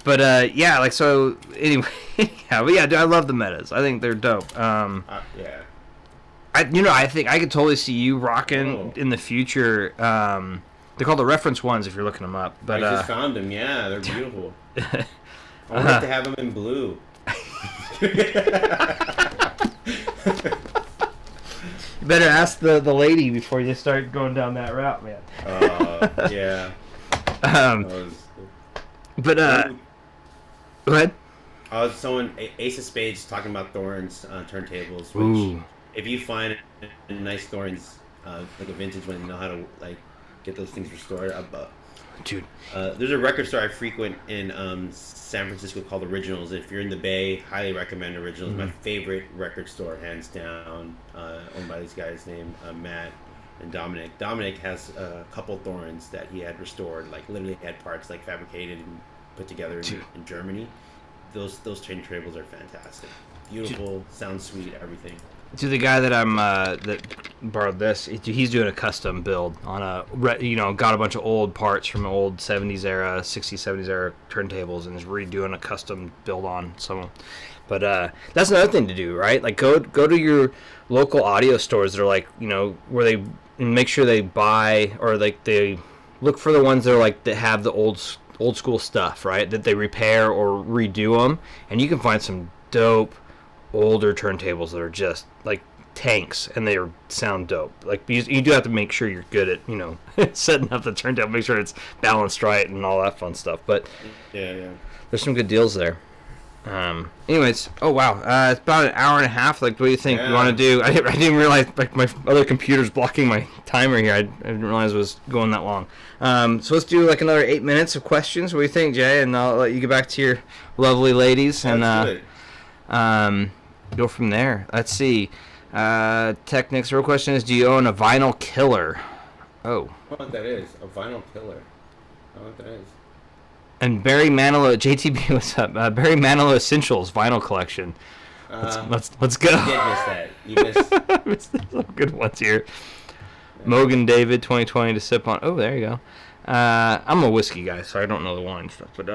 But yeah, like so. Anyway, yeah, but yeah, dude, I love the metas. I think they're dope. Yeah. I think I could totally see you rocking in the future. They're called the reference ones if you're looking them up. But I just found them. Yeah, they're beautiful. I would like to have them in blue. You better ask the lady before you start going down that route, man. Yeah. But go ahead. Ace of Spades talking about Thorns turntables. Which, Ooh. if you find a nice Thorns, like a vintage one, you know how to like get those things restored. Dude. There's a record store I frequent in San Francisco called Originals. If you're in the Bay, highly recommend Originals. My favorite record store, hands down, owned by these guys named Matt and Dominic. Dominic has a couple Thorns that he had restored, like literally had parts like fabricated and put together in Germany. Those turntables are fantastic, beautiful, sound sweet, everything. To the guy that that borrowed this, he's doing a custom build on got a bunch of old parts from old 70s era, 60s, 70s era turntables and is redoing a custom build on some of them. But that's another thing to do, right? Like go to your local audio stores that are like, where they make sure they buy or like they look for the ones that are like that have the old school stuff, right? That they repair or redo them, and you can find some dope older turntables that are just like tanks and they sound dope. Like you do have to make sure you're good at setting up the turntable, make sure it's balanced right and all that fun stuff. But yeah, there's some good deals there. Anyways, oh wow, it's about an hour and a half. Like, what do you think you want to do? I didn't realize like my other computer's blocking my timer here. I didn't realize it was going that long. So let's do like another 8 minutes of questions. What do you think, Jay? And I'll let you get back to your lovely ladies and go from there. Let's see. Technics. Real question is: do you own a vinyl killer? Oh. I don't know what that is. A vinyl killer. I don't know what that is. And Barry Manilow, JTB, what's up? Barry Manilow Essentials vinyl collection. Let's go. You did miss that. You missed. Some good ones here. Yeah. Mogan David 2020 to sip on. Oh, there you go. I'm a whiskey guy, so I don't know the wine stuff. But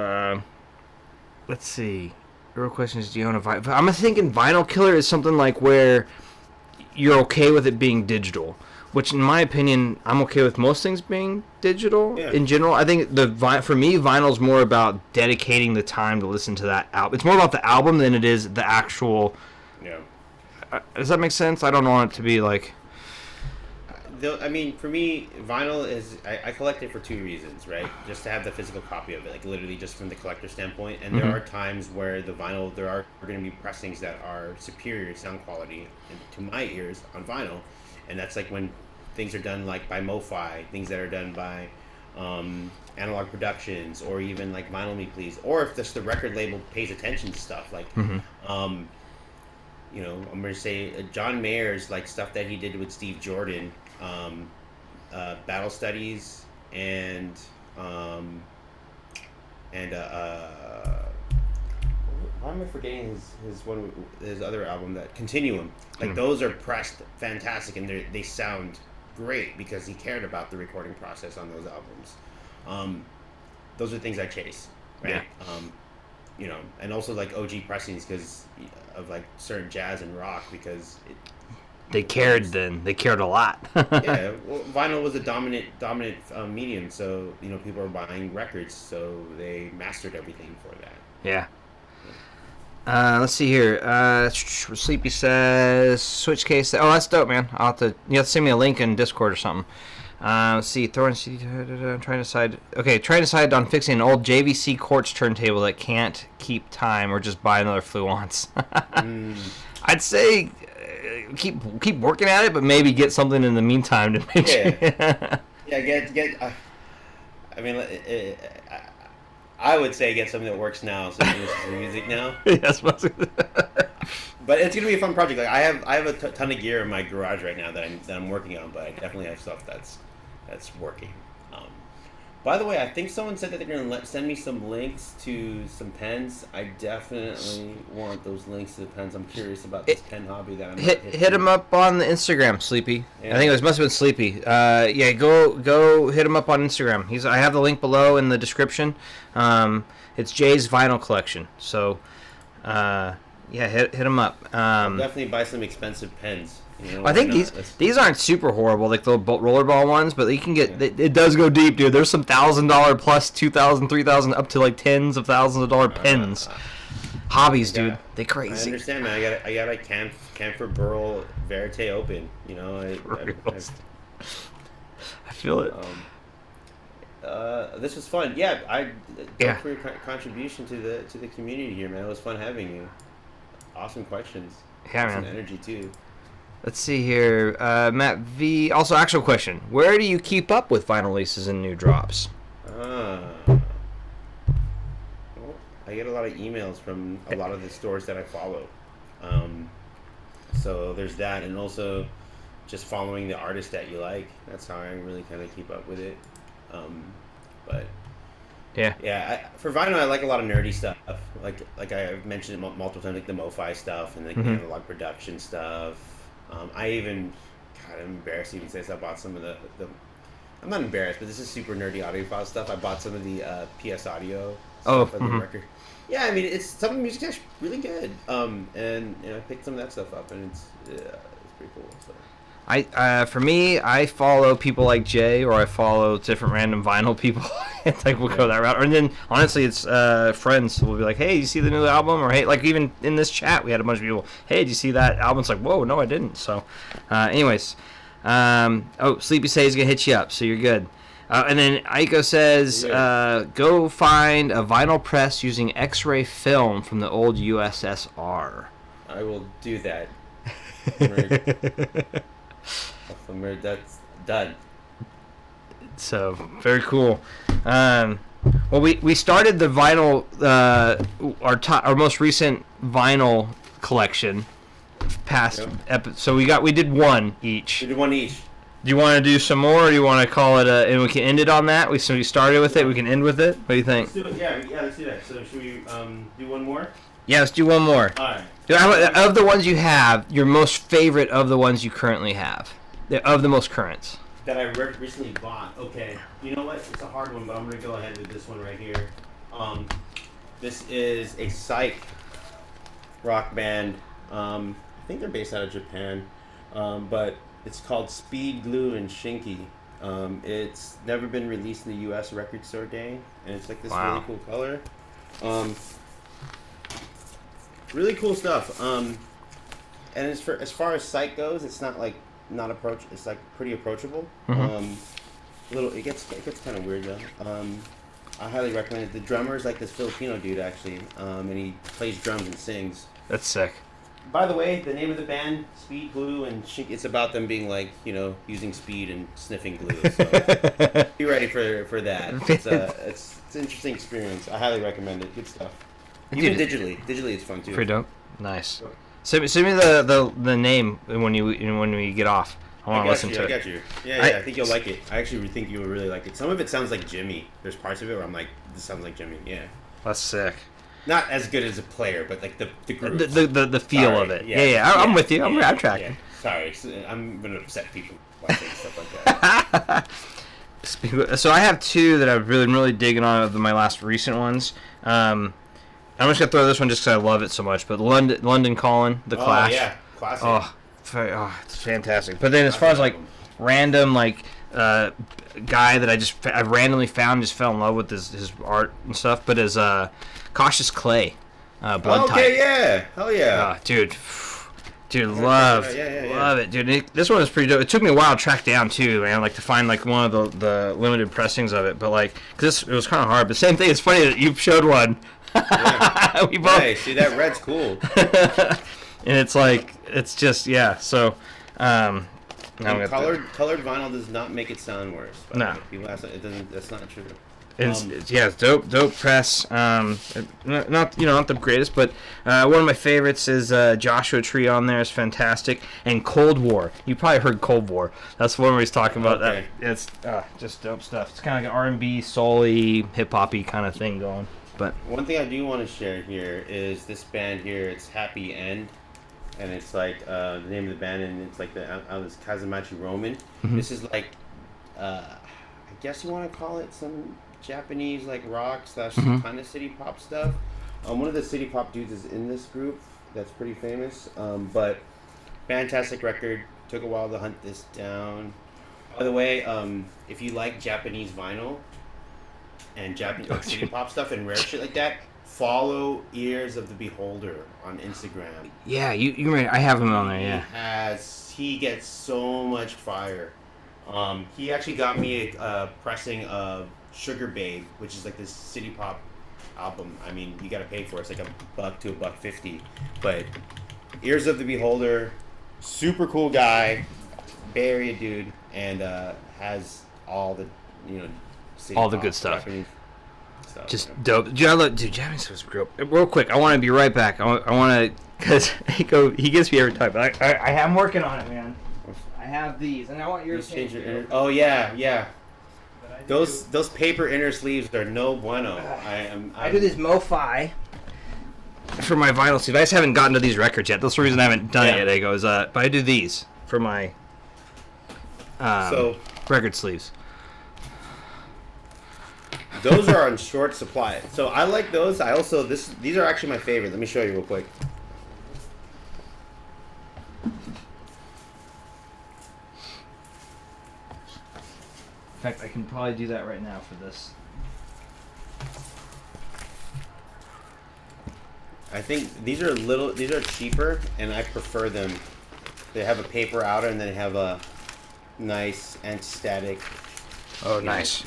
let's see. The real question is, do you own a vinyl? I'm thinking vinyl killer is something like where you're okay with it being digital. Which, in my opinion, I'm okay with most things being digital in general. I think for me, vinyl's more about dedicating the time to listen to that album. It's more about the album than it is the actual. Yeah. Does that make sense? I don't want it to be like. I mean, for me, vinyl is I collect it for two reasons, right? Just to have the physical copy of it, like literally just from the collector standpoint. And there are times where the vinyl, there are going to be pressings that are superior sound quality to my ears on vinyl, and that's like when things are done like by MoFi, things that are done by Analog Productions, or even like Vinyl Me Please, or if just the record label pays attention to stuff like, I'm gonna say John Mayer's like stuff that he did with Steve Jordan, Battle Studies, and why am I forgetting his other album, that Continuum? Like those are pressed fantastic and they sound great because he cared about the recording process on those albums. Those are things I chase, right? Yeah. And also like OG pressings because of like certain jazz and rock, because they cared then. They cared a lot. Yeah, well, vinyl was a dominant medium, so people are buying records, so they mastered everything for that. Yeah. Let's see here. Sleepy says switch case. Oh, that's dope, man. You have to send me a link in Discord or something. Let's see. I'm trying to decide. Okay, trying to decide on fixing an old JVC quartz turntable that can't keep time, or just buy another Fluence. I'd say keep working at it, but maybe get something in the meantime to make sure. Yeah, get. I mean, I would say get something that works now, so you can listen to the music now. Yes, but it's gonna be a fun project. Like I have a ton of gear in my garage right now that I'm working on, but I definitely have stuff that's working. By the way, I think someone said that they're gonna send me some links to some pens. I definitely want those links to the pens. I'm curious about this pen hobby that I'm hit him up on the Instagram, Sleepy. Yeah. I think it must have been Sleepy. Yeah, go hit him up on Instagram. I have the link below in the description. It's Jay's vinyl collection. So, yeah, hit him up. I'll definitely buy some expensive pens. You know, I think these aren't super horrible, like the rollerball ones, but you can get it does go deep, dude. There's some $1,000 plus $2,000, $3,000 up to like tens of thousands of dollar pens. Hobbies, dude, they crazy. I understand, man. I got a Camphor Burl Verite open. You know, I feel it. This was fun. Yeah, thanks for your contribution to the community here, man. It was fun having you. Awesome questions. Yeah, man. Some energy too. Let's see here. Matt V. Also, actual question. Where do you keep up with vinyl releases and new drops? Well, I get a lot of emails from a lot of the stores that I follow. So there's that. And also just following the artist that you like. That's how I really kind of keep up with it. But... Yeah. For vinyl, I like a lot of nerdy stuff. Like I've mentioned it multiple times, like the MoFi stuff and the analog production stuff. I even, God, I'm embarrassed to even say this. I bought some of the I'm not embarrassed, but this is super nerdy audiophile stuff. I bought some of the PS Audio stuff for the record. Yeah, I mean, some of the music's actually really good. And I picked some of that stuff up, and it's pretty cool. So. For me, I follow people like Jay, or I follow different random vinyl people. It's like we'll go that route. And then honestly, it's friends will be like, "Hey, did you see the new album?" Or "Hey," like even in this chat, we had a bunch of people. "Hey, did you see that album?" It's like, "Whoa, no, I didn't." So, anyways, Sleepy says he's gonna hit you up, so you're good. And then Aiko says, "Go find a vinyl press using X-ray film from the old USSR." I will do that. That's done. So very cool. Well, we started the vinyl, our most recent vinyl collection. So we did one each. We did one each. Do you want to do some more, or do you want to call it and we can end it on that? We started with it. We can end with it. What do you think? Let's do it. Yeah, let's do that. So should we do one more? Yeah, let's do one more. All right. Of the ones you have, your most favorite of the ones you currently have, of the most currents. That I recently bought. Okay, you know what? It's a hard one, but I'm gonna go ahead with this one right here. This is a psych rock band. I think they're based out of Japan, but it's called Speed, Glue, and Shinky. It's never been released in the U.S. record store day, and it's like this really cool color. Really cool stuff. And as far as sight goes, it's not like it's like pretty approachable. It gets kind of weird though. I highly recommend it. The drummer is like this Filipino dude actually, and he plays drums and sings. That's sick. By the way, the name of the band, Speed, Glue, and Shink, it's about them being like, using speed and sniffing glue. So be ready for that. It's an interesting experience. I highly recommend it. Good stuff. Even digitally it's fun too. Pretty dope. Nice. Send me the name when we get off. I want to listen to it. I got you. Yeah, I think you'll like it. I actually think you will really like it. Some of it sounds like Jimmy. There's parts of it where I'm like, this sounds like Jimmy. Yeah. That's sick. Not as good as a player, but like the group. The feel of it. Yeah. I'm with you. I'm tracking. Yeah. Sorry, I'm gonna upset people by saying stuff like that. So I have two that I've really been really digging on of my last recent ones. I'm just gonna throw this one just because I love it so much. But London Calling, The Clash. Oh yeah, classic. Oh, it's fantastic. But then as far as like random guy that I randomly found, just fell in love with his art and stuff. But as Cautious Clay, Blood Type. Okay, yeah, hell yeah, dude. Dude, I'm gonna love check it out. Yeah. love it, dude. This one is pretty dope. It took me a while to track down too, man. Like to find like one of the limited pressings of it, but like, cause it was kind of hard. But same thing. It's funny that you showed one. Yeah. We both. Hey, see that red's cool. And it's like it's just yeah. So, now I'm And colored vinyl does not make it sound worse. by the No. way. People ask, it doesn't. That's not true. It's dope press. Not not the greatest, but one of my favorites is Joshua Tree on there is fantastic, and Cold War. You probably heard Cold War. That's one where he's talking about Okay. that. It's just dope stuff. It's kind of like an R&B, soul-y, hip-hoppy kind of thing going. But One thing I do want to share here is this band here. It's Happy End, and it's like the name of the band, and it's like it's Kazamachi Roman. This is like, I guess you want to call it some Japanese like rock slash kind of city pop stuff. One of the city pop dudes is in this group. That's pretty famous. But fantastic record. Took a while to hunt this down. By the way, if you like Japanese vinyl and Japanese like, city pop stuff and rare shit like that, follow Ears of the Beholder on Instagram. yeah, you right. I have him on there. Yeah. He gets so much fire. He actually got me a pressing of Sugar Babe, which is like this city pop album. I mean, you gotta pay for it. It's like $1 to $1.50. But Ears of the Beholder, super cool guy, Bay Area dude, and has all the city All the pop, good stuff. Japanese stuff. Just dope. Dude, Japanese stuff is real quick. I want to be right back. I want to because he gets me every time. But I'm working on it, man. I have these, and I want yours. Change your inner. Oh yeah. Those paper inner sleeves are no bueno. I do this MoFi for my vinyl sleeve. I just haven't gotten to these records yet. That's the reason I haven't done it yet. It goes, but I do these for my record sleeves. Those are on short supply, so I like those. I also these are actually my favorite. Let me show you real quick. In fact, I can probably do that right now for this. I think these are cheaper, and I prefer them. They have a paper outer, and then they have a nice anti-static. Oh, nice.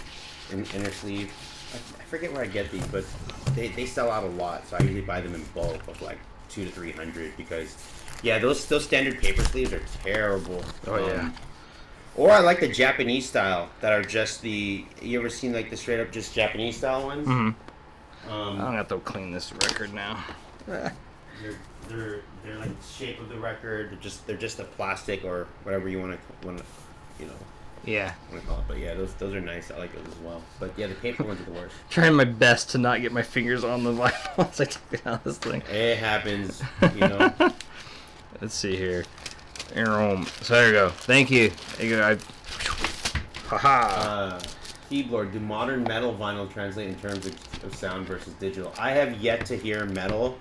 Inner sleeve. I forget where I get these, but they sell out a lot, so I usually buy them in bulk of like 200 to 300 because, yeah, those standard paper sleeves are terrible. Oh yeah. Or I like the Japanese style that are just the. You ever seen like the straight up just Japanese style ones? Mm-hmm. I'm gonna have to clean this record now. They're like the shape of the record. They're just a plastic or whatever you want to Yeah. want to call it. But yeah, those are nice. I like those as well. But yeah, the paper ones are the worst. Trying my best to not get my fingers on the vinyl as I take it out of this thing. It happens, Let's see here. So there you go. Thank you. Haha. Keyboard. Do modern metal vinyl translate in terms of sound versus digital? I have yet to hear metal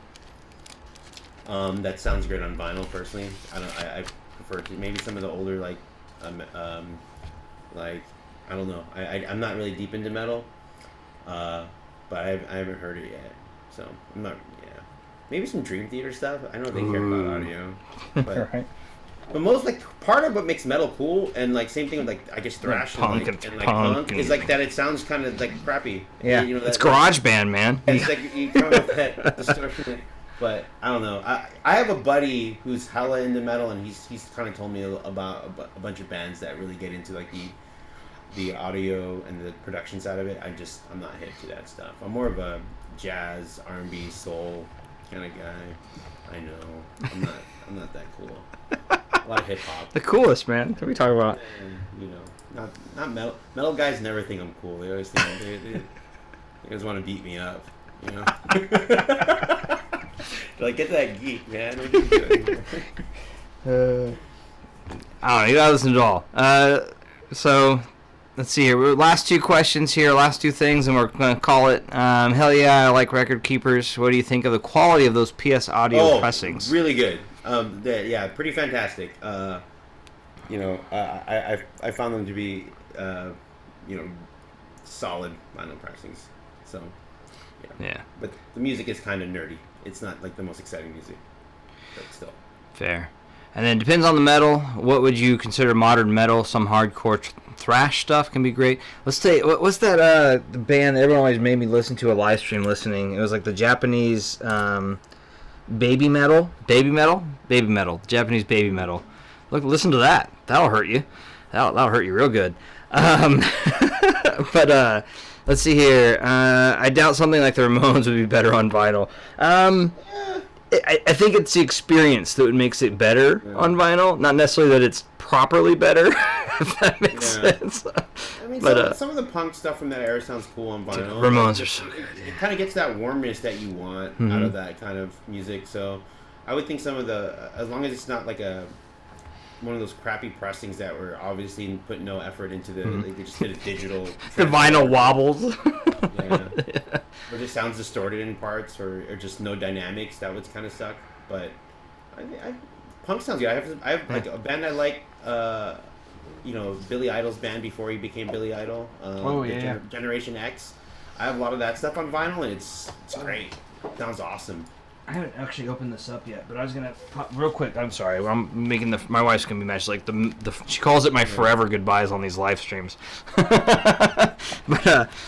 that sounds great on vinyl. Personally, I prefer to maybe some of the older like I don't know. I'm not really deep into metal, but I haven't heard it yet. So I'm not. Yeah, maybe some Dream Theater stuff. I know they care about audio, but. Right. But most like part of what makes metal cool, and like same thing with like I guess thrash punk and punk is like that. It sounds kind of like crappy. Yeah, it's garage band, man. It's like you come up with that distortion. But I don't know. I have a buddy who's hella into metal, and he's kind of told me about a bunch of bands that really get into like the audio and the production side of it. I'm not hip to that stuff. I'm more of a jazz, R&B, soul kind of guy. I know. I'm not that cool. A lot of hip hop. The coolest, man. What are we talking about? And, not metal. Metal guys never think I'm cool. They always think they always want to beat me up. They're like, get that geek, man. What are you doing? I don't know. You gotta listen to it all. So let's see here. Last two questions here. Last two things, and we're gonna call it. Hell yeah, I like Record Keepers. What do you think of the quality of those PS Audio pressings? Really good. Pretty fantastic. I found them to be, solid vinyl pressings. So, yeah. But the music is kind of nerdy. It's not like the most exciting music, but still. Fair. And then depends on the metal. What would you consider modern metal? Some hardcore thrash stuff can be great. Let's say what's that the band that everyone always made me listen to a live stream listening. It was like the Japanese baby metal, Japanese baby metal. Look, listen to that. That'll hurt you. That'll hurt you real good. But let's see here. I doubt something like the Ramones would be better on vinyl. I think it's the experience that makes it better on vinyl, not necessarily that it's properly better, if that makes sense. I mean, But, some of the punk stuff from that era sounds cool on vinyl. Ramones are so good. It kind of gets that warmness that you want out of that kind of music. So I would think some of the, as long as it's not like one of those crappy pressings that were obviously put no effort into they just did a digital. The vinyl wobbles. Yeah. Or just sounds distorted in parts, or just no dynamics. That would kind of suck. But punk sounds good. I have like a band I like. Billy Idol's band before he became Billy Idol. Generation X. I have a lot of that stuff on vinyl, and it's great. It sounds awesome. I haven't actually opened this up yet, but I was gonna pop real quick. I'm sorry, I'm making my wife's gonna be mad. She's like she calls it my forever goodbyes on these live streams. But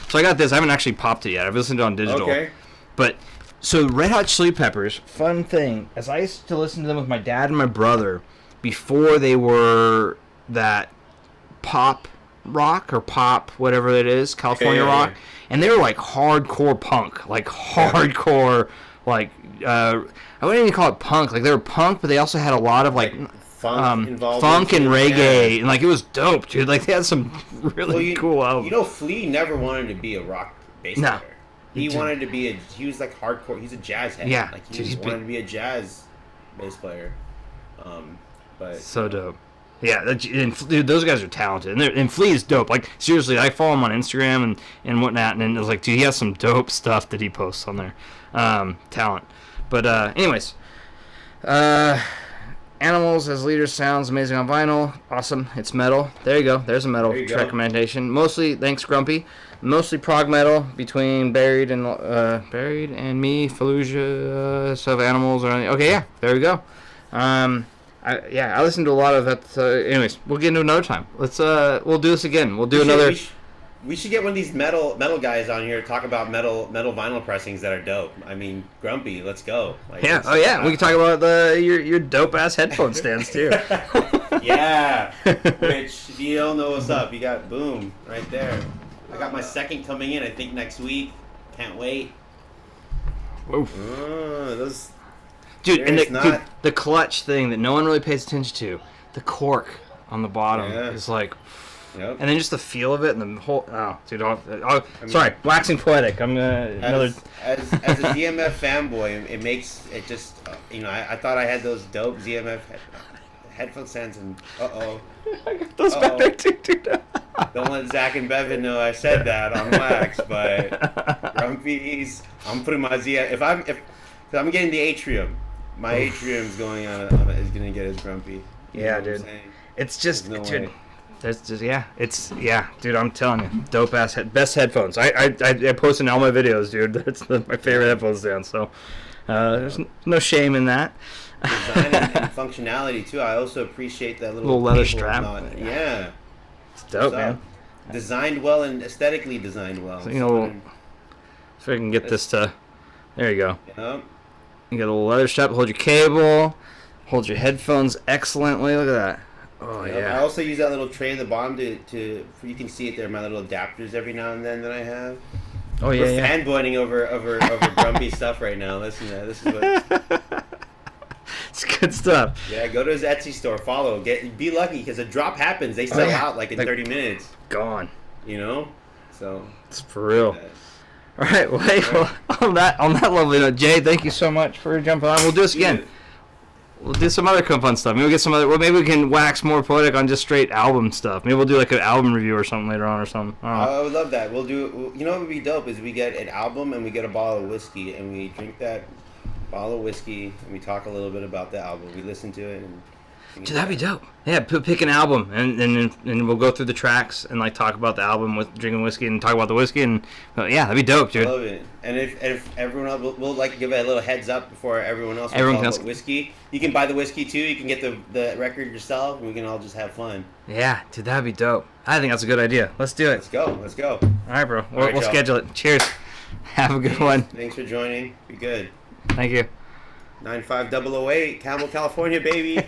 so I got this. I haven't actually popped it yet. I've listened to it on digital. Okay. But so Red Hot Chili Peppers, fun thing, as I used to listen to them with my dad and my brother before they were that pop rock or pop whatever it is, California rock, and they were like hardcore punk, like hardcore. Like, I wouldn't even call it punk. Like, they were punk, but they also had a lot of, like funk involved. Funk and reggae. And, like, it was dope, dude. Like, they had some really cool albums. Flea never wanted to be a rock bass player. He wanted to be he was, like, hardcore. He's a jazz head. Yeah. Like, he wanted to be a jazz bass player. But so dope. Yeah, dude, those guys are talented. And Flea is dope. Like, seriously, I follow him on Instagram and whatnot, and it was like, dude, he has some dope stuff that he posts on there. Talent. But anyways, Animals as leaders sounds amazing on vinyl. Awesome. It's metal. There you go. There's a metal recommendation. Mostly, thanks Grumpy. Mostly prog metal between Buried and Me, Fallujah, Stuff Animals or anything. Okay, yeah, there we go. I listened to a lot of that. Anyways, we'll get into another time. We'll do this again. We'll do another. We should get one of these metal guys on here to talk about metal vinyl pressings that are dope. I mean, Grumpy, let's go. Like, yeah. Oh yeah. We can talk about your dope ass headphone stands too. Yeah. Which if you don't know what's up, you got boom right there. I got my second coming in. I think next week. Can't wait. Whoa. Those. Dude, and the clutch thing that no one really pays attention to, the cork on the bottom is like. Yep. And then just the feel of it and the whole. Oh, dude! Sorry, waxing poetic. I'm another. As a ZMF fanboy, it makes it just. I thought I had those dope ZMF headphone stands, and I got those back there too, dude. Don't let Zach and Bevan know I said that on wax, but Grumpy's. I'm putting my ZMF. If I'm getting the Atrium, my Atrium's going on. Is gonna get his Grumpy. Yeah, dude. It's just, dude. There's just dude. I'm telling you, dope ass best headphones. I post in all my videos, dude. That's my favorite headphones stand. So there's no shame in that. Design and functionality too. I also appreciate that little leather strap. Yeah, it's dope, man. Designed well and aesthetically designed well. So, so I can get this to. There you go. Yep. You got a little leather strap. Hold your cable. Hold your headphones excellently. Look at that. Oh yeah. I also use that little tray at the bottom to you can see it there. My little adapters every now and then that I have. Oh yeah. We're fanboying over Grumpy stuff right now. Listen to that. This is what. It's good stuff. Yeah, go to his Etsy store. Follow. Be lucky because a drop happens. They sell out like in 30 minutes. Gone. So. It's for real. All right. Well, hey, on that lovely note, Jay, thank you so much for jumping on. We'll do this again. We'll do some other fun stuff. Maybe we'll get some other. Well, maybe we can wax more poetic on just straight album stuff. Maybe we'll do like an album review or something later on or something. I would love that. We'll do. You know what would be dope is we get an album and we get a bottle of whiskey and we drink that bottle of whiskey and we talk a little bit about the album. We listen to it and Dude, that'd be dope. Yeah, pick an album, and we'll go through the tracks and like talk about the album with drinking whiskey and talk about the whiskey, and yeah, that'd be dope, dude. I love it. And if everyone else, we'll like give it a little heads up before everyone else. Everyone talk about whiskey. You can buy the whiskey too. You can get the record yourself, and we can all just have fun. Yeah, dude, that'd be dope. I think that's a good idea. Let's do it. Let's go. All right, bro. We'll schedule it. Cheers. Have a good one. Thanks for joining. Be good. Thank you. 95008, Camel, California, baby.